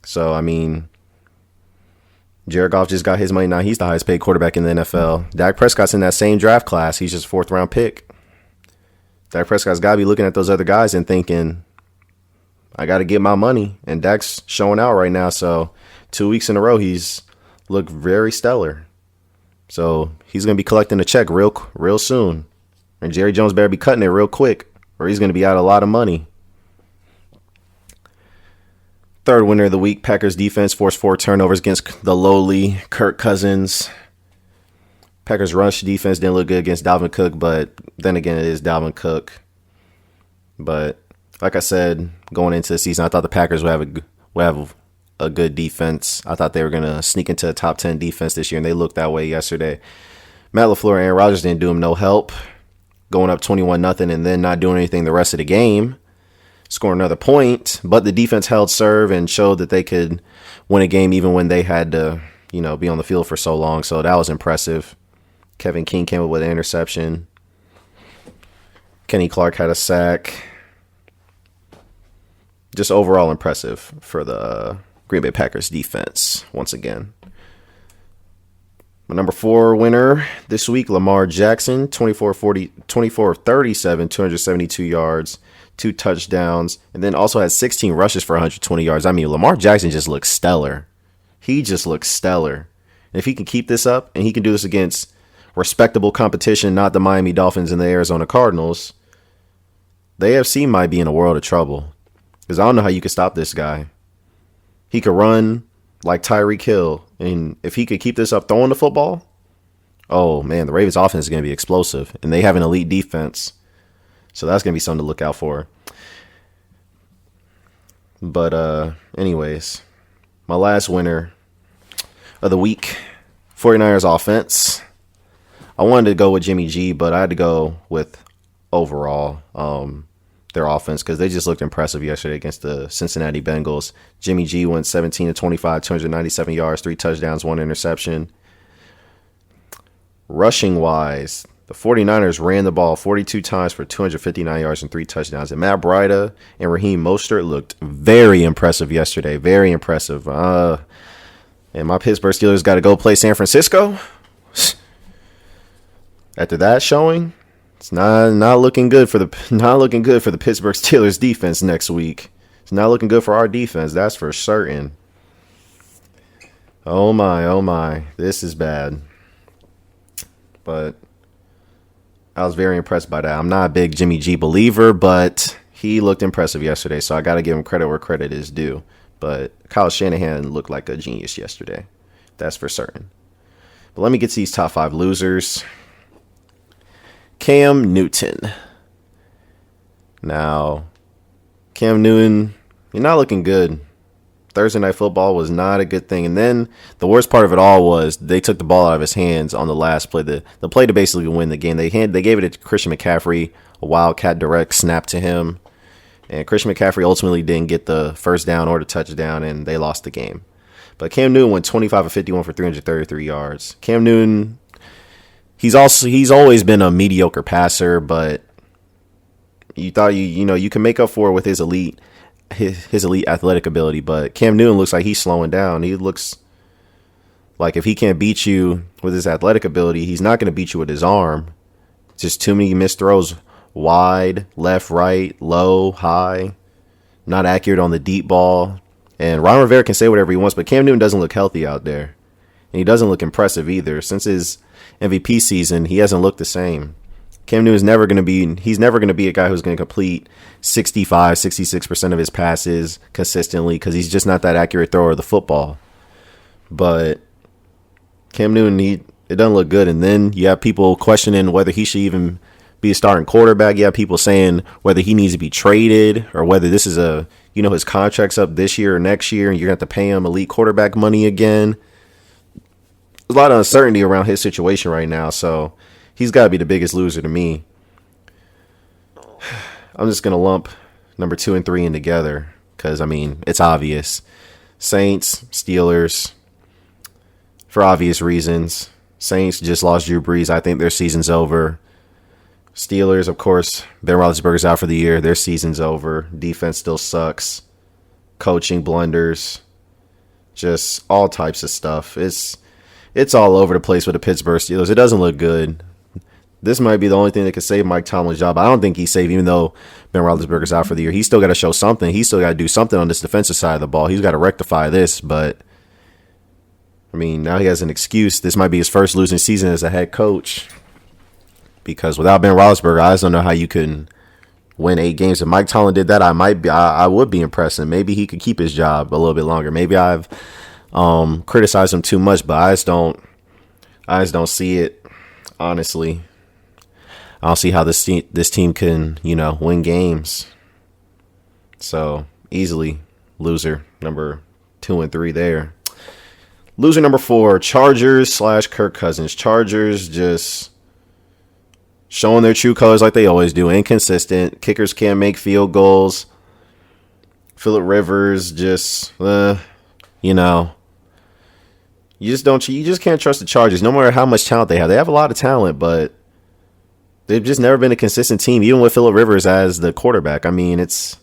So, I mean, Jared Goff just got his money. Now he's the highest paid quarterback in the NFL. Dak Prescott's in that same draft class. He's just a 4th-round pick. Dak Prescott's got to be looking at those other guys and thinking, I got to get my money. And Dak's showing out right now. So 2 weeks in a row, he's looked very stellar. So he's going to be collecting a check real soon. And Jerry Jones better be cutting it real quick or he's going to be out a lot of money. Third winner of the week, Packers defense forced 4 turnovers against the lowly Kirk Cousins. Packers rush defense didn't look good against Dalvin Cook, but then again, it is Dalvin Cook. But like I said, going into the season, I thought the Packers would have a good defense. I thought they were going to sneak into a top 10 defense this year, and they looked that way yesterday. Matt LaFleur and Aaron Rodgers didn't do him no help, going up 21-0 and then not doing anything the rest of the game, scoring another point. But the defense held serve and showed that they could win a game even when they had to, be on the field for so long. So that was impressive. Kevin King came up with an interception. Kenny Clark had a sack. Just overall impressive for the Green Bay Packers defense once again. My number 4 winner this week, Lamar Jackson, 24 of 37, 272 yards, 2 touchdowns, and then also had 16 rushes for 120 yards. I mean, Lamar Jackson just looks stellar. He just looks stellar. And if he can keep this up and he can do this against respectable competition, not the Miami Dolphins and the Arizona Cardinals, the AFC might be in a world of trouble. Because I don't know how you can stop this guy. He could run like Tyreek Hill. And if he could keep this up throwing the football, oh, man, the Ravens offense is going to be explosive. And they have an elite defense. So that's going to be something to look out for. But anyways, my last winner of the week, 49ers offense. I wanted to go with Jimmy G, but I had to go with overall their offense because they just looked impressive yesterday against the Cincinnati Bengals. Jimmy G went 17 to 25, 297 yards, 3 touchdowns, 1 interception. Rushing wise, the 49ers ran the ball 42 times for 259 yards and 3 touchdowns. And Matt Breida and Raheem Mostert looked very impressive yesterday. Very impressive. And my Pittsburgh Steelers got to go play San Francisco. After that showing, it's not looking good for the Pittsburgh Steelers defense next week. It's not looking good for our defense, that's for certain. Oh my, this is bad. But I was very impressed by that. I'm not a big Jimmy G believer, but he looked impressive yesterday, so I got to give him credit where credit is due. But Kyle Shanahan looked like a genius yesterday. That's for certain. But let me get to these top 5 losers. Cam Newton. Now, Cam Newton, you're not looking good. Thursday Night Football was not a good thing. And then the worst part of it all was they took the ball out of his hands on the last play. The play to basically win the game. They gave it to Christian McCaffrey, a wildcat direct snap to him. And Christian McCaffrey ultimately didn't get the first down or the touchdown, and they lost the game. But Cam Newton went 25 of 51 for 333 yards. Cam Newton, he's always been a mediocre passer, but you thought you can make up for it with his elite athletic ability. But Cam Newton looks like he's slowing down. He looks like if he can't beat you with his athletic ability, he's not going to beat you with his arm. Just too many missed throws. Wide, left, right, low, high, not accurate on the deep ball. And Ron Rivera can say whatever he wants, but Cam Newton doesn't look healthy out there. And he doesn't look impressive either. Since his MVP season, he hasn't looked the same. Cam Newton's never going to be a guy who's going to complete 65, 66% of his passes consistently because he's just not that accurate thrower of the football. But Cam Newton, it doesn't look good. And then you have people questioning whether he should even be a starting quarterback. You have people saying whether he needs to be traded or whether this is his contract's up this year or next year and you're going to have to pay him elite quarterback money again. There's a lot of uncertainty around his situation right now, so he's got to be the biggest loser to me. I'm just going to lump number 2 and 3 in together because, it's obvious. Saints, Steelers, for obvious reasons. Saints just lost Drew Brees. I think their season's over. Steelers, of course, Ben Roethlisberger's out for the year. Their season's over. Defense still sucks. Coaching blunders. Just all types of stuff. It's all over the place with the Pittsburgh Steelers. It doesn't look good. This might be the only thing that could save Mike Tomlin's job. I don't think he's safe, even though Ben Roethlisberger's out for the year. He's still got to show something. He's still got to do something on this defensive side of the ball. He's got to rectify this, but now he has an excuse. This might be his first losing season as a head coach. Because without Ben Roethlisberger, I just don't know how you can win 8 games. If Mike Tomlin did that, I would be impressed, and maybe he could keep his job a little bit longer. Maybe I've criticized him too much, but I just don't see it. Honestly, I don't see how this team can win games. So easily loser number 2 and 3 there. Loser number 4, Chargers / Kirk Cousins. Chargers just showing their true colors like they always do. Inconsistent. Kickers can't make field goals. Phillip Rivers just, you just can't trust the Chargers no matter how much talent they have. They have a lot of talent, but they've just never been a consistent team, even with Phillip Rivers as the quarterback. It's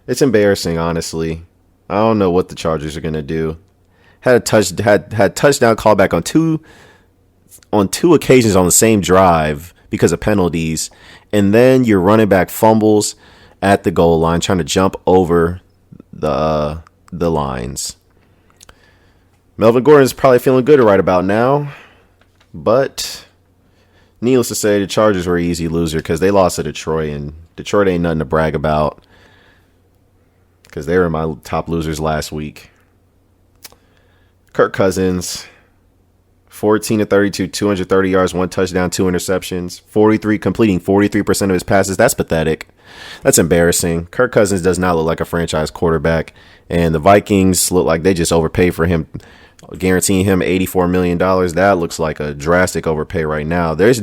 embarrassing, honestly. I don't know what the Chargers are going to do. Had touchdown callback on two occasions on the same drive because of penalties, and then your running back fumbles at the goal line trying to jump over the lines. Melvin Gordon is probably feeling good right about now, but needless to say, the Chargers were an easy loser because they lost to Detroit, and Detroit ain't nothing to brag about because they were my top losers last week. Kirk Cousins, 14 to 32, 230 yards, 1 touchdown, 2 interceptions, completing 43% of his passes. That's pathetic. That's embarrassing. Kirk Cousins does not look like a franchise quarterback, and the Vikings look like they just overpaid for him, guaranteeing him $84 million. That looks like a drastic overpay right now. They're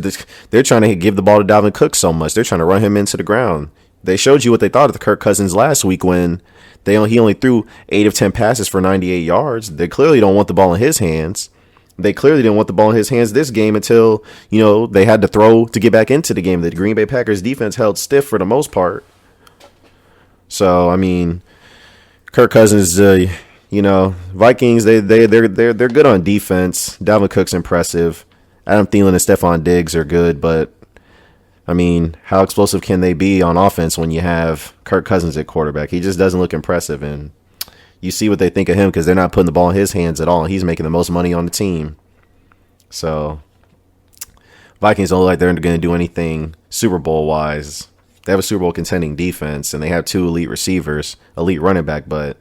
trying to give the ball to Dalvin Cook so much. They're trying to run him into the ground. They showed you what they thought of the Kirk Cousins last week when he only threw 8 of 10 passes for 98 yards. They clearly don't want the ball in his hands. They clearly didn't want the ball in his hands this game until, they had to throw to get back into the game. The Green Bay Packers defense held stiff for the most part. So, I mean, Kirk Cousins, Vikings, they're good on defense. Dalvin Cook's impressive. Adam Thielen and Stephon Diggs are good, but I mean, how explosive can they be on offense when you have Kirk Cousins at quarterback? He just doesn't look impressive, and you see what they think of him because they're not putting the ball in his hands at all. He's making the most money on the team. So, Vikings don't look like they're going to do anything Super Bowl-wise. They have a Super Bowl contending defense, and they have 2 elite receivers, elite running back, but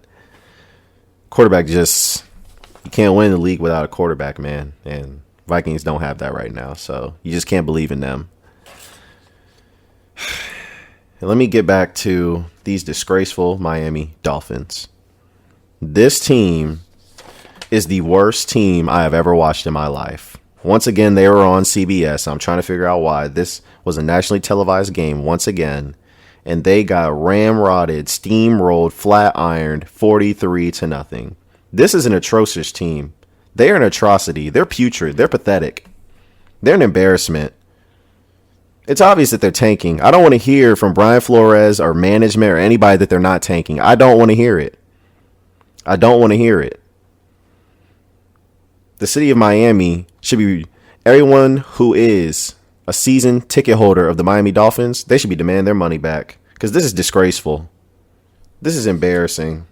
quarterback you can't win the league without a quarterback, man. And Vikings don't have that right now, so you just can't believe in them. And let me get back to these disgraceful Miami Dolphins. This team is the worst team I have ever watched in my life. Once again, they were on CBS. I'm trying to figure out why. This was a nationally televised game once again, and they got ramrodded, steamrolled, flat ironed 43-0. This is an atrocious team. They are an atrocity. They're putrid. They're pathetic. They're an embarrassment. It's obvious that they're tanking. I don't want to hear from Brian Flores or management or anybody that they're not tanking. I don't want to hear it. I don't want to hear it. The city of Miami should be, everyone who is a season ticket holder of the Miami Dolphins, they should be demanding their money back because this is disgraceful. This is embarrassing.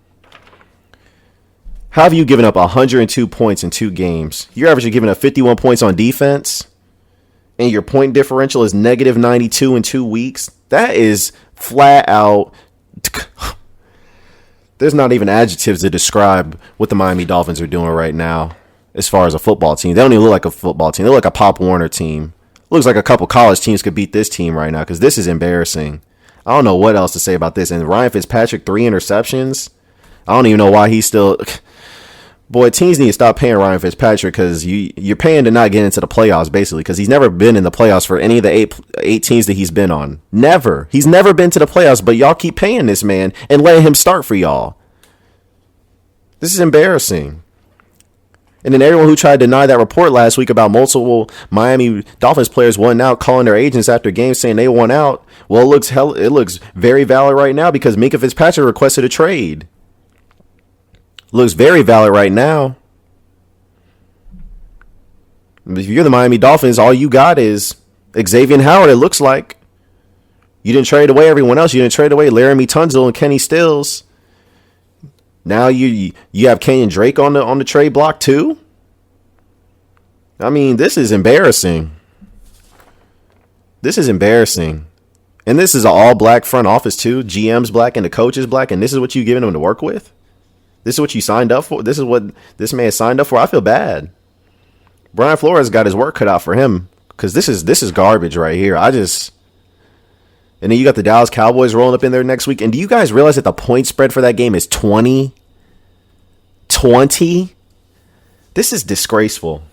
How have you given up 102 points in 2 games? You're averaging giving up 51 points on defense, and your point differential is negative 92 in 2 weeks. That is flat out. There's not even adjectives to describe what the Miami Dolphins are doing right now as far as a football team. They don't even look like a football team. They look like a Pop Warner team. Looks like a couple college teams could beat this team right now because this is embarrassing. I don't know what else to say about this. And Ryan Fitzpatrick, 3 interceptions. I don't even know why he's still... Boy, teams need to stop paying Ryan Fitzpatrick because you're paying to not get into the playoffs, basically, because he's never been in the playoffs for any of the eight teams that he's been on. Never. He's never been to the playoffs, but y'all keep paying this man and letting him start for y'all. This is embarrassing. And then everyone who tried to deny that report last week about multiple Miami Dolphins players wanting out, calling their agents after games saying they won out, well, it looks very valid right now because Minkah Fitzpatrick requested a trade. Looks very valid right now. If you're the Miami Dolphins, all you got is Xavier Howard, it looks like. You didn't trade away everyone else. You didn't trade away Laramie Tunsil and Kenny Stills. Now you have Kenyon Drake on the trade block too? I mean, this is embarrassing. This is embarrassing. And this is an all-black front office too. GM's black and the coach is black, and this is what you're giving them to work with? This is what you signed up for? This is what this man signed up for? I feel bad. Brian Flores got his work cut out for him because this is garbage right here. And then you got the Dallas Cowboys rolling up in there next week. And do you guys realize that the point spread for that game is 20? 20? This is disgraceful.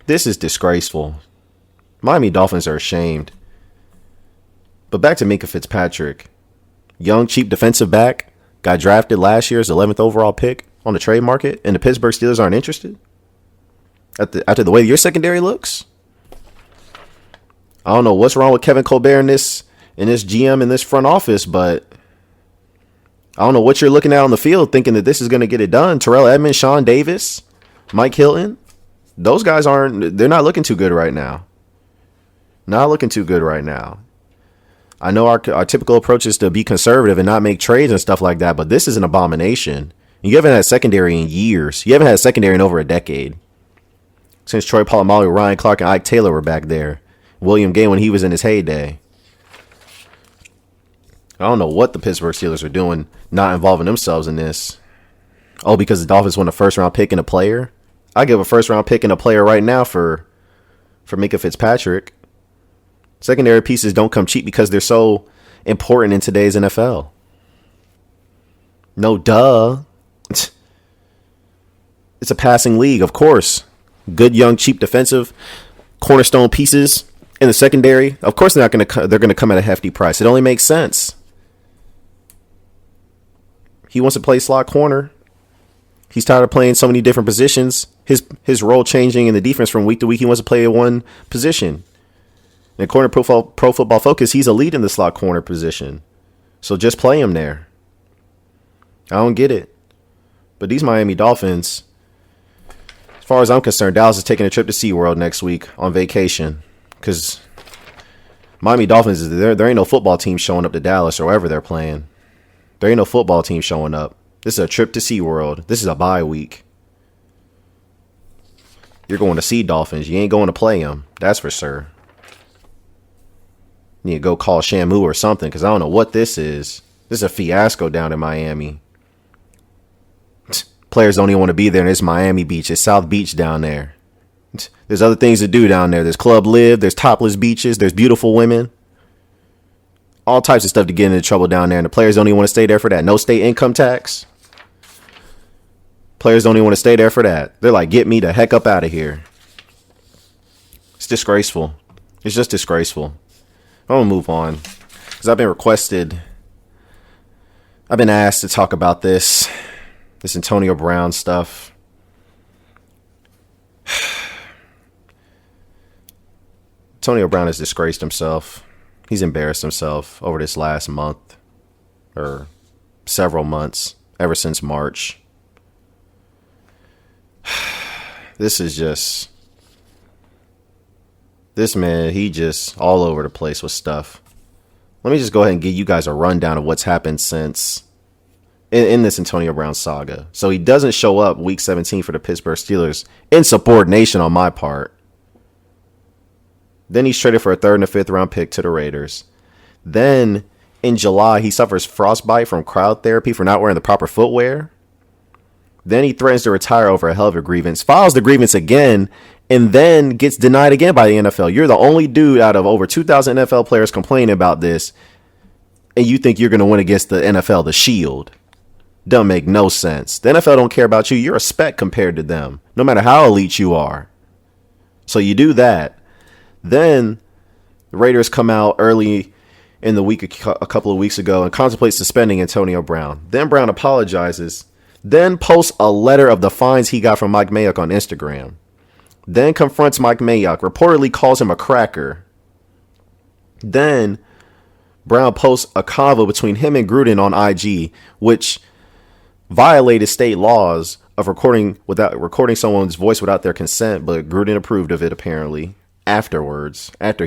This is disgraceful. Miami Dolphins are ashamed. But back to Minkah Fitzpatrick. Young, cheap defensive back. Got drafted last year's 11th overall pick on the trade market, and the Pittsburgh Steelers aren't interested? After the way your secondary looks? I don't know what's wrong with Kevin Colbert in this GM in this front office, but I don't know what you're looking at on the field thinking that this is going to get it done. Terrell Edmonds, Sean Davis, Mike Hilton, those guys they're not looking too good right now. Not looking too good right now. I know our typical approach is to be conservative and not make trades and stuff like that, but this is an abomination. You haven't had secondary in years. You haven't had secondary in over a decade. Since Troy Polamalu, Ryan Clark, and Ike Taylor were back there. William Gay when he was in his heyday. I don't know what the Pittsburgh Steelers are doing, not involving themselves in this. Oh, because the Dolphins won a first round pick and a player? I give a first round pick and a player right now for Minka Fitzpatrick. Secondary pieces don't come cheap because they're so important in today's NFL. No, duh. It's a passing league, of course. Good, young, cheap defensive cornerstone pieces in the secondary. Of course, they're going to come at a hefty price. It only makes sense. He wants to play slot corner. He's tired of playing so many different positions. His role changing in the defense from week to week. He wants to play at one position. And according to Pro Football Focus, he's a lead in the slot corner position. So just play him there. I don't get it. But these Miami Dolphins, as far as I'm concerned, Dallas is taking a trip to SeaWorld next week on vacation. Because Miami Dolphins, there ain't no football team showing up to Dallas or wherever they're playing. There ain't no football team showing up. This is a trip to SeaWorld. This is a bye week. You're going to see Dolphins. You ain't going to play them. That's for sure. You need to go call Shamu or something because I don't know what this is. This is a fiasco down in Miami. Players don't even want to be there, and it's Miami Beach. It's South Beach down there. There's other things to do down there. There's Club Live. There's topless beaches. There's beautiful women. All types of stuff to get into trouble down there, and the players don't even want to stay there for that. No state income tax. Players don't even want to stay there for that. They're like, get me the heck up out of here. It's disgraceful. It's just disgraceful. I'm going to move on because I've been asked to talk about this Antonio Brown stuff. Antonio Brown has disgraced himself. He's embarrassed himself over this last month or several months, ever since March. This man, he just all over the place with stuff. Let me just go ahead and give you guys a rundown of what's happened since in this Antonio Brown saga. So he doesn't show up week 17 for the Pittsburgh Steelers, insubordination on my part. Then he's traded for a 3rd and a 5th round pick to the Raiders. Then in July, he suffers frostbite from crowd therapy for not wearing the proper footwear. Then he threatens to retire over a hell of a grievance, files the grievance again, and then gets denied again by the NFL. You're the only dude out of over 2,000 NFL players complaining about this, and you think you're going to win against the NFL, the Shield. Doesn't make no sense. The NFL don't care about you. You're a speck compared to them, no matter how elite you are. So you do that. Then the Raiders come out early in the week, a couple of weeks ago, and contemplate suspending Antonio Brown. Then Brown apologizes. Then posts a letter of the fines he got from Mike Mayock on Instagram. Then confronts Mike Mayock, reportedly calls him a cracker. Then Brown posts a convo between him and Gruden on IG, which violated state laws of recording someone's voice without their consent, but Gruden approved of it apparently afterwards, after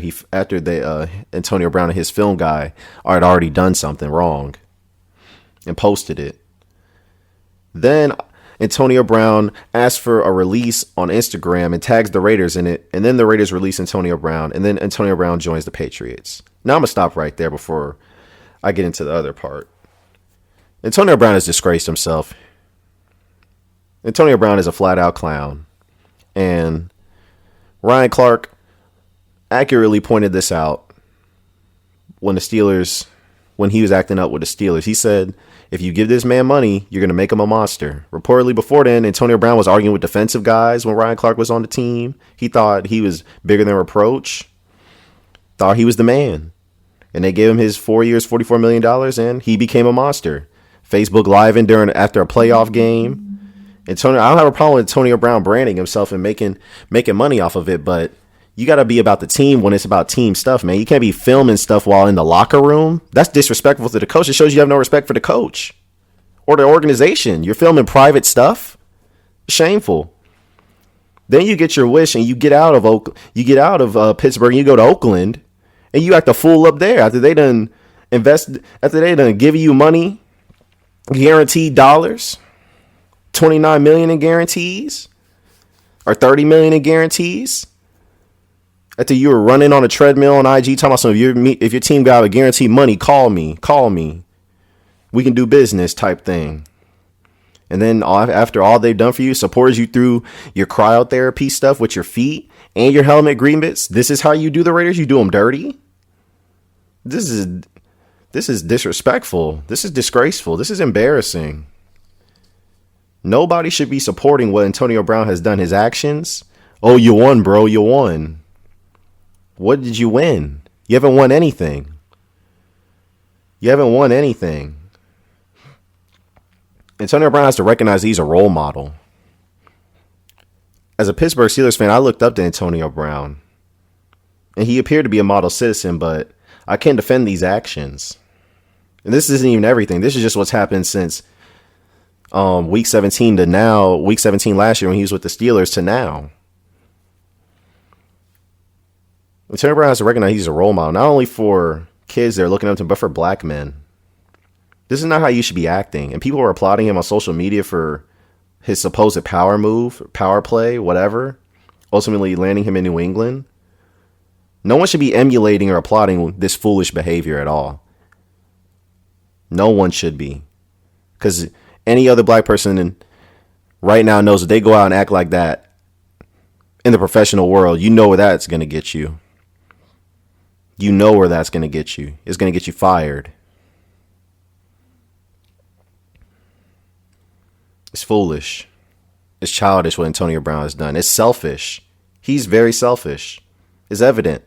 Antonio Brown and his film guy had already done something wrong and posted it. Then Antonio Brown asks for a release on Instagram and tags the Raiders in it. And then the Raiders release Antonio Brown. And then Antonio Brown joins the Patriots. Now I'm going to stop right there before I get into the other part. Antonio Brown has disgraced himself. Antonio Brown is a flat out clown. And Ryan Clark accurately pointed this out when he was acting up with the Steelers. He said, if you give this man money, you're going to make him a monster. Reportedly before then, Antonio Brown was arguing with defensive guys when Ryan Clark was on the team. He thought he was bigger than reproach. Thought he was the man. And they gave him his 4 years, $44 million, and he became a monster. Facebook Live after a playoff game. I don't have a problem with Antonio Brown branding himself and making money off of it, but you got to be about the team when it's about team stuff, man. You can't be filming stuff while in the locker room. That's disrespectful to the coach. It shows you have no respect for the coach or the organization. You're filming private stuff. Shameful. Then you get your wish and you get out of Pittsburgh and you go to Oakland and you act a fool up there after they done give you money, guaranteed dollars, $29 million in guarantees or $30 million in guarantees. After you were running on a treadmill on IG talking about if your team got a guaranteed money, call me. We can do business type thing. And then after all they've done for you, supported you through your cryotherapy stuff with your feet and your helmet agreements, this is how you do the Raiders? You do them dirty? This is disrespectful. This is disgraceful. This is embarrassing. Nobody should be supporting what Antonio Brown has done, his actions. Oh, you won, bro. You won. What did you win? You haven't won anything. You haven't won anything. Antonio Brown has to recognize he's a role model. As a Pittsburgh Steelers fan, I looked up to Antonio Brown. And he appeared to be a model citizen, but I can't defend these actions. And this isn't even everything. This is just what's happened since week 17 to now, week 17 last year when he was with the Steelers to now. Antonio Brown has to recognize he's a role model, not only for kids that are looking up to him, but for black men. This is not how you should be acting. And people are applauding him on social media for his supposed power move, power play, whatever, ultimately landing him in New England. No one should be emulating or applauding this foolish behavior at all. No one should be. Because any other black person right now knows if they go out and act like that in the professional world, you know where that's going to get you. You know where that's going to get you. It's going to get you fired. It's foolish. It's childish what Antonio Brown has done. It's selfish. He's very selfish. It's evident.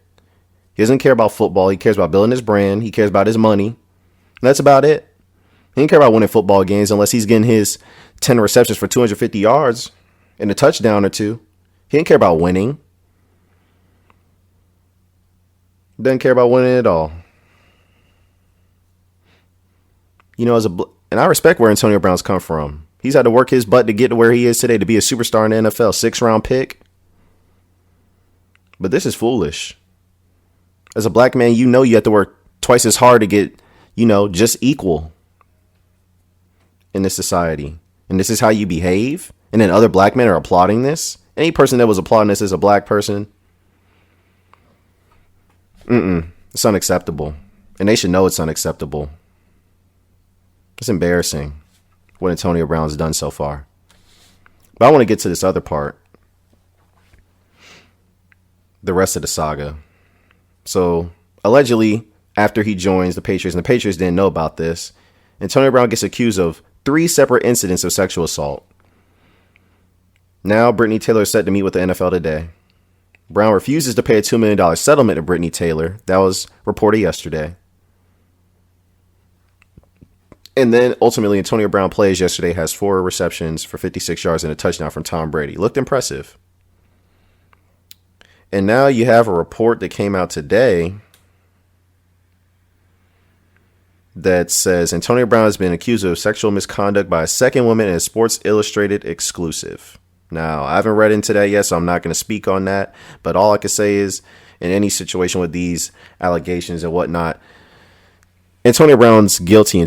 He doesn't care about football. He cares about building his brand. He cares about his money. And that's about it. He doesn't care about winning football games unless he's getting his 10 receptions for 250 yards and a touchdown or two. He didn't care about winning. Doesn't care about winning at all. You know, and I respect where Antonio Brown's come from. He's had to work his butt to get to where he is today, to be a superstar in the NFL, 6th-round pick. But this is foolish. As a black man, you know you have to work twice as hard to get, just equal in this society. And this is how you behave? And then other black men are applauding this? Any person that was applauding this as a black person? It's unacceptable. And they should know it's unacceptable. It's embarrassing what Antonio Brown's done so far. But I want to get to this other part. The rest of the saga. So, allegedly, after he joins the Patriots, and the Patriots didn't know about this, Antonio Brown gets accused of 3 separate incidents of sexual assault. Now, Brittany Taylor is set to meet with the NFL today. Brown refuses to pay a $2 million settlement to Brittany Taylor. That was reported yesterday. And then, ultimately, Antonio Brown plays yesterday, has 4 receptions for 56 yards and a touchdown from Tom Brady. Looked impressive. And now you have a report that came out today that says Antonio Brown has been accused of sexual misconduct by a second woman in a Sports Illustrated exclusive. Now, I haven't read into that yet, so I'm not going to speak on that. But all I can say is, in any situation with these allegations and whatnot, Antonio Brown's guilty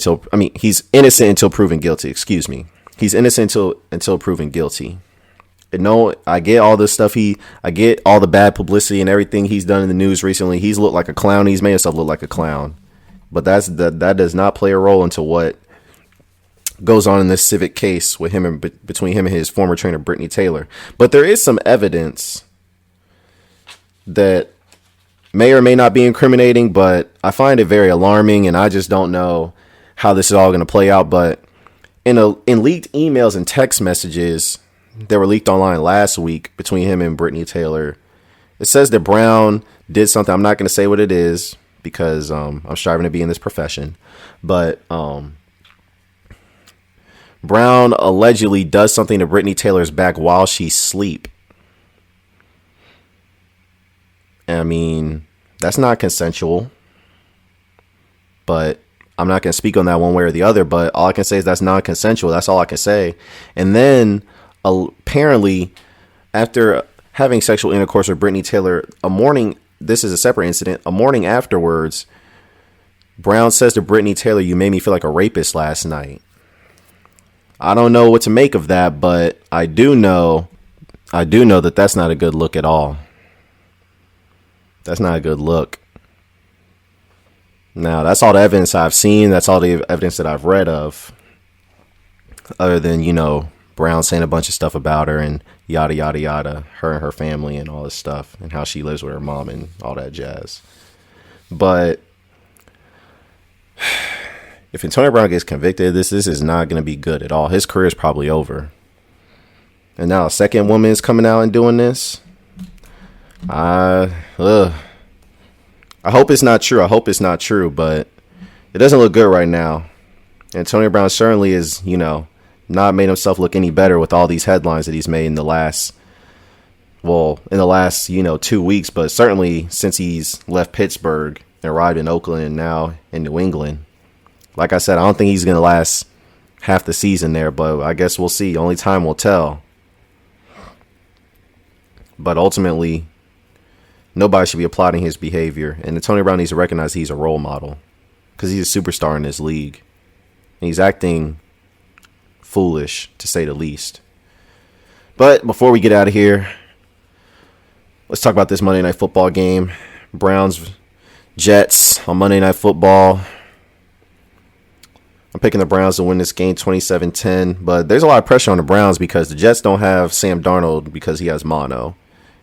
he's innocent until proven guilty. Excuse me. He's innocent until proven guilty. And no, I get all this stuff. I get all the bad publicity and everything he's done in the news recently. He's looked like a clown. He's made himself look like a clown. But that does not play a role into what goes on in this civic case with him and between him and his former trainer Brittany Taylor. But there is some evidence that may or may not be incriminating, but I find it very alarming, and I just don't know how this is all going to play out. But in leaked emails and text messages that were leaked online last week between him and Brittany Taylor, it says that Brown did something. I'm not going to say what it is because I'm striving to be in this profession. But Brown allegedly does something to Brittany Taylor's back while she's asleep. I mean, that's not consensual. But I'm not going to speak on that one way or the other. But all I can say is that's non-consensual. That's all I can say. And then apparently, after having sexual intercourse with Brittany Taylor, this is a separate incident, a morning afterwards, Brown says to Brittany Taylor, "You made me feel like a rapist last night." I don't know what to make of that, but I do know that that's not a good look at all. That's not a good look. Now, that's all the evidence I've seen. That's all the evidence that I've read of. other than, Brown saying a bunch of stuff about her and yada, yada, yada, her and her family and all this stuff and how she lives with her mom and all that jazz. But if Antonio Brown gets convicted, this is not going to be good at all. His career is probably over. And now a second woman is coming out and doing this. I hope it's not true. I hope it's not true, but it doesn't look good right now. Antonio Brown certainly is, not made himself look any better with all these headlines that he's made in the last 2 weeks, but certainly since he's left Pittsburgh and arrived in Oakland and now in New England. Like I said, I don't think he's going to last half the season there, but I guess we'll see. Only time will tell. But ultimately, nobody should be applauding his behavior, and Antonio Brown needs to recognize he's a role model because he's a superstar in this league. And he's acting foolish, to say the least. But before we get out of here, let's talk about this Monday Night Football game. Browns, Jets on Monday Night Football. I'm picking the Browns to win this game 27-10, but there's a lot of pressure on the Browns because the Jets don't have Sam Darnold because he has mono.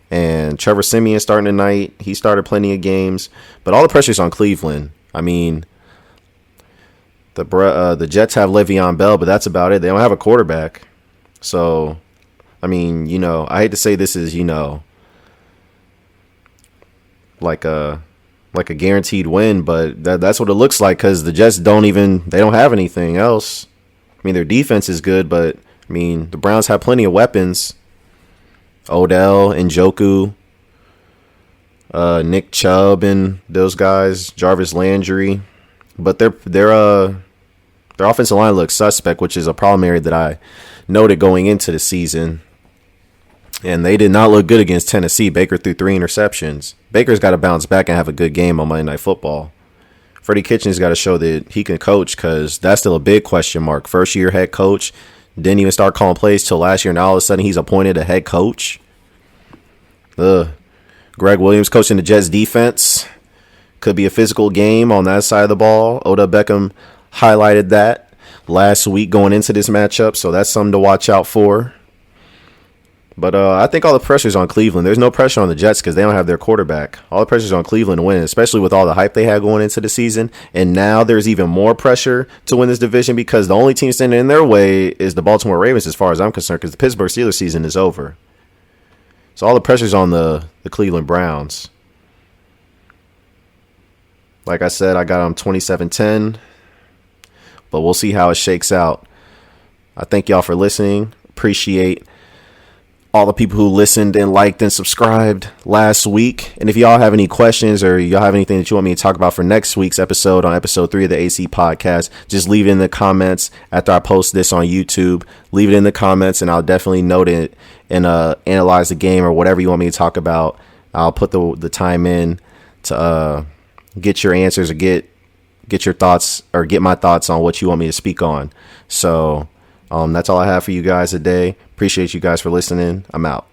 And Trevor Siemian starting tonight. He started plenty of games, but all the pressure's on Cleveland. I mean, the Jets have Le'Veon Bell, but that's about it. They don't have a quarterback. So, I mean, I hate to say this is, like a guaranteed win, but that's what it looks like because the Jets don't have anything else. I mean, their defense is good, but, I mean, the Browns have plenty of weapons. Odell, Njoku, Nick Chubb, and those guys, Jarvis Landry. But their offensive line looks suspect, which is a problem area that I noted going into the season. And they did not look good against Tennessee. Baker threw 3 interceptions. Baker's got to bounce back and have a good game on Monday Night Football. Freddie Kitchens got to show that he can coach because that's still a big question mark. First-year head coach. Didn't even start calling plays till last year. Now all of a sudden he's appointed a head coach. Greg Williams coaching the Jets defense. Could be a physical game on that side of the ball. Odell Beckham highlighted that last week going into this matchup, so that's something to watch out for. But I think all the pressure's on Cleveland. There's no pressure on the Jets because they don't have their quarterback. All the pressure's on Cleveland to win, especially with all the hype they had going into the season. And now there's even more pressure to win this division because the only team standing in their way is the Baltimore Ravens as far as I'm concerned because the Pittsburgh Steelers season is over. So all the pressure's on the Cleveland Browns. Like I said, I got them 27-10, but we'll see how it shakes out. I thank y'all for listening. Appreciate all the people who listened and liked and subscribed last week. And if y'all have any questions or y'all have anything that you want me to talk about for next week's episode on episode 3 of the AC podcast, just leave it in the comments after I post this on YouTube. Leave it in the comments and I'll definitely note it and analyze the game or whatever you want me to talk about. I'll put the time in to get your answers or get your thoughts or get my thoughts on what you want me to speak on. So that's all I have for you guys today. Appreciate you guys for listening. I'm out.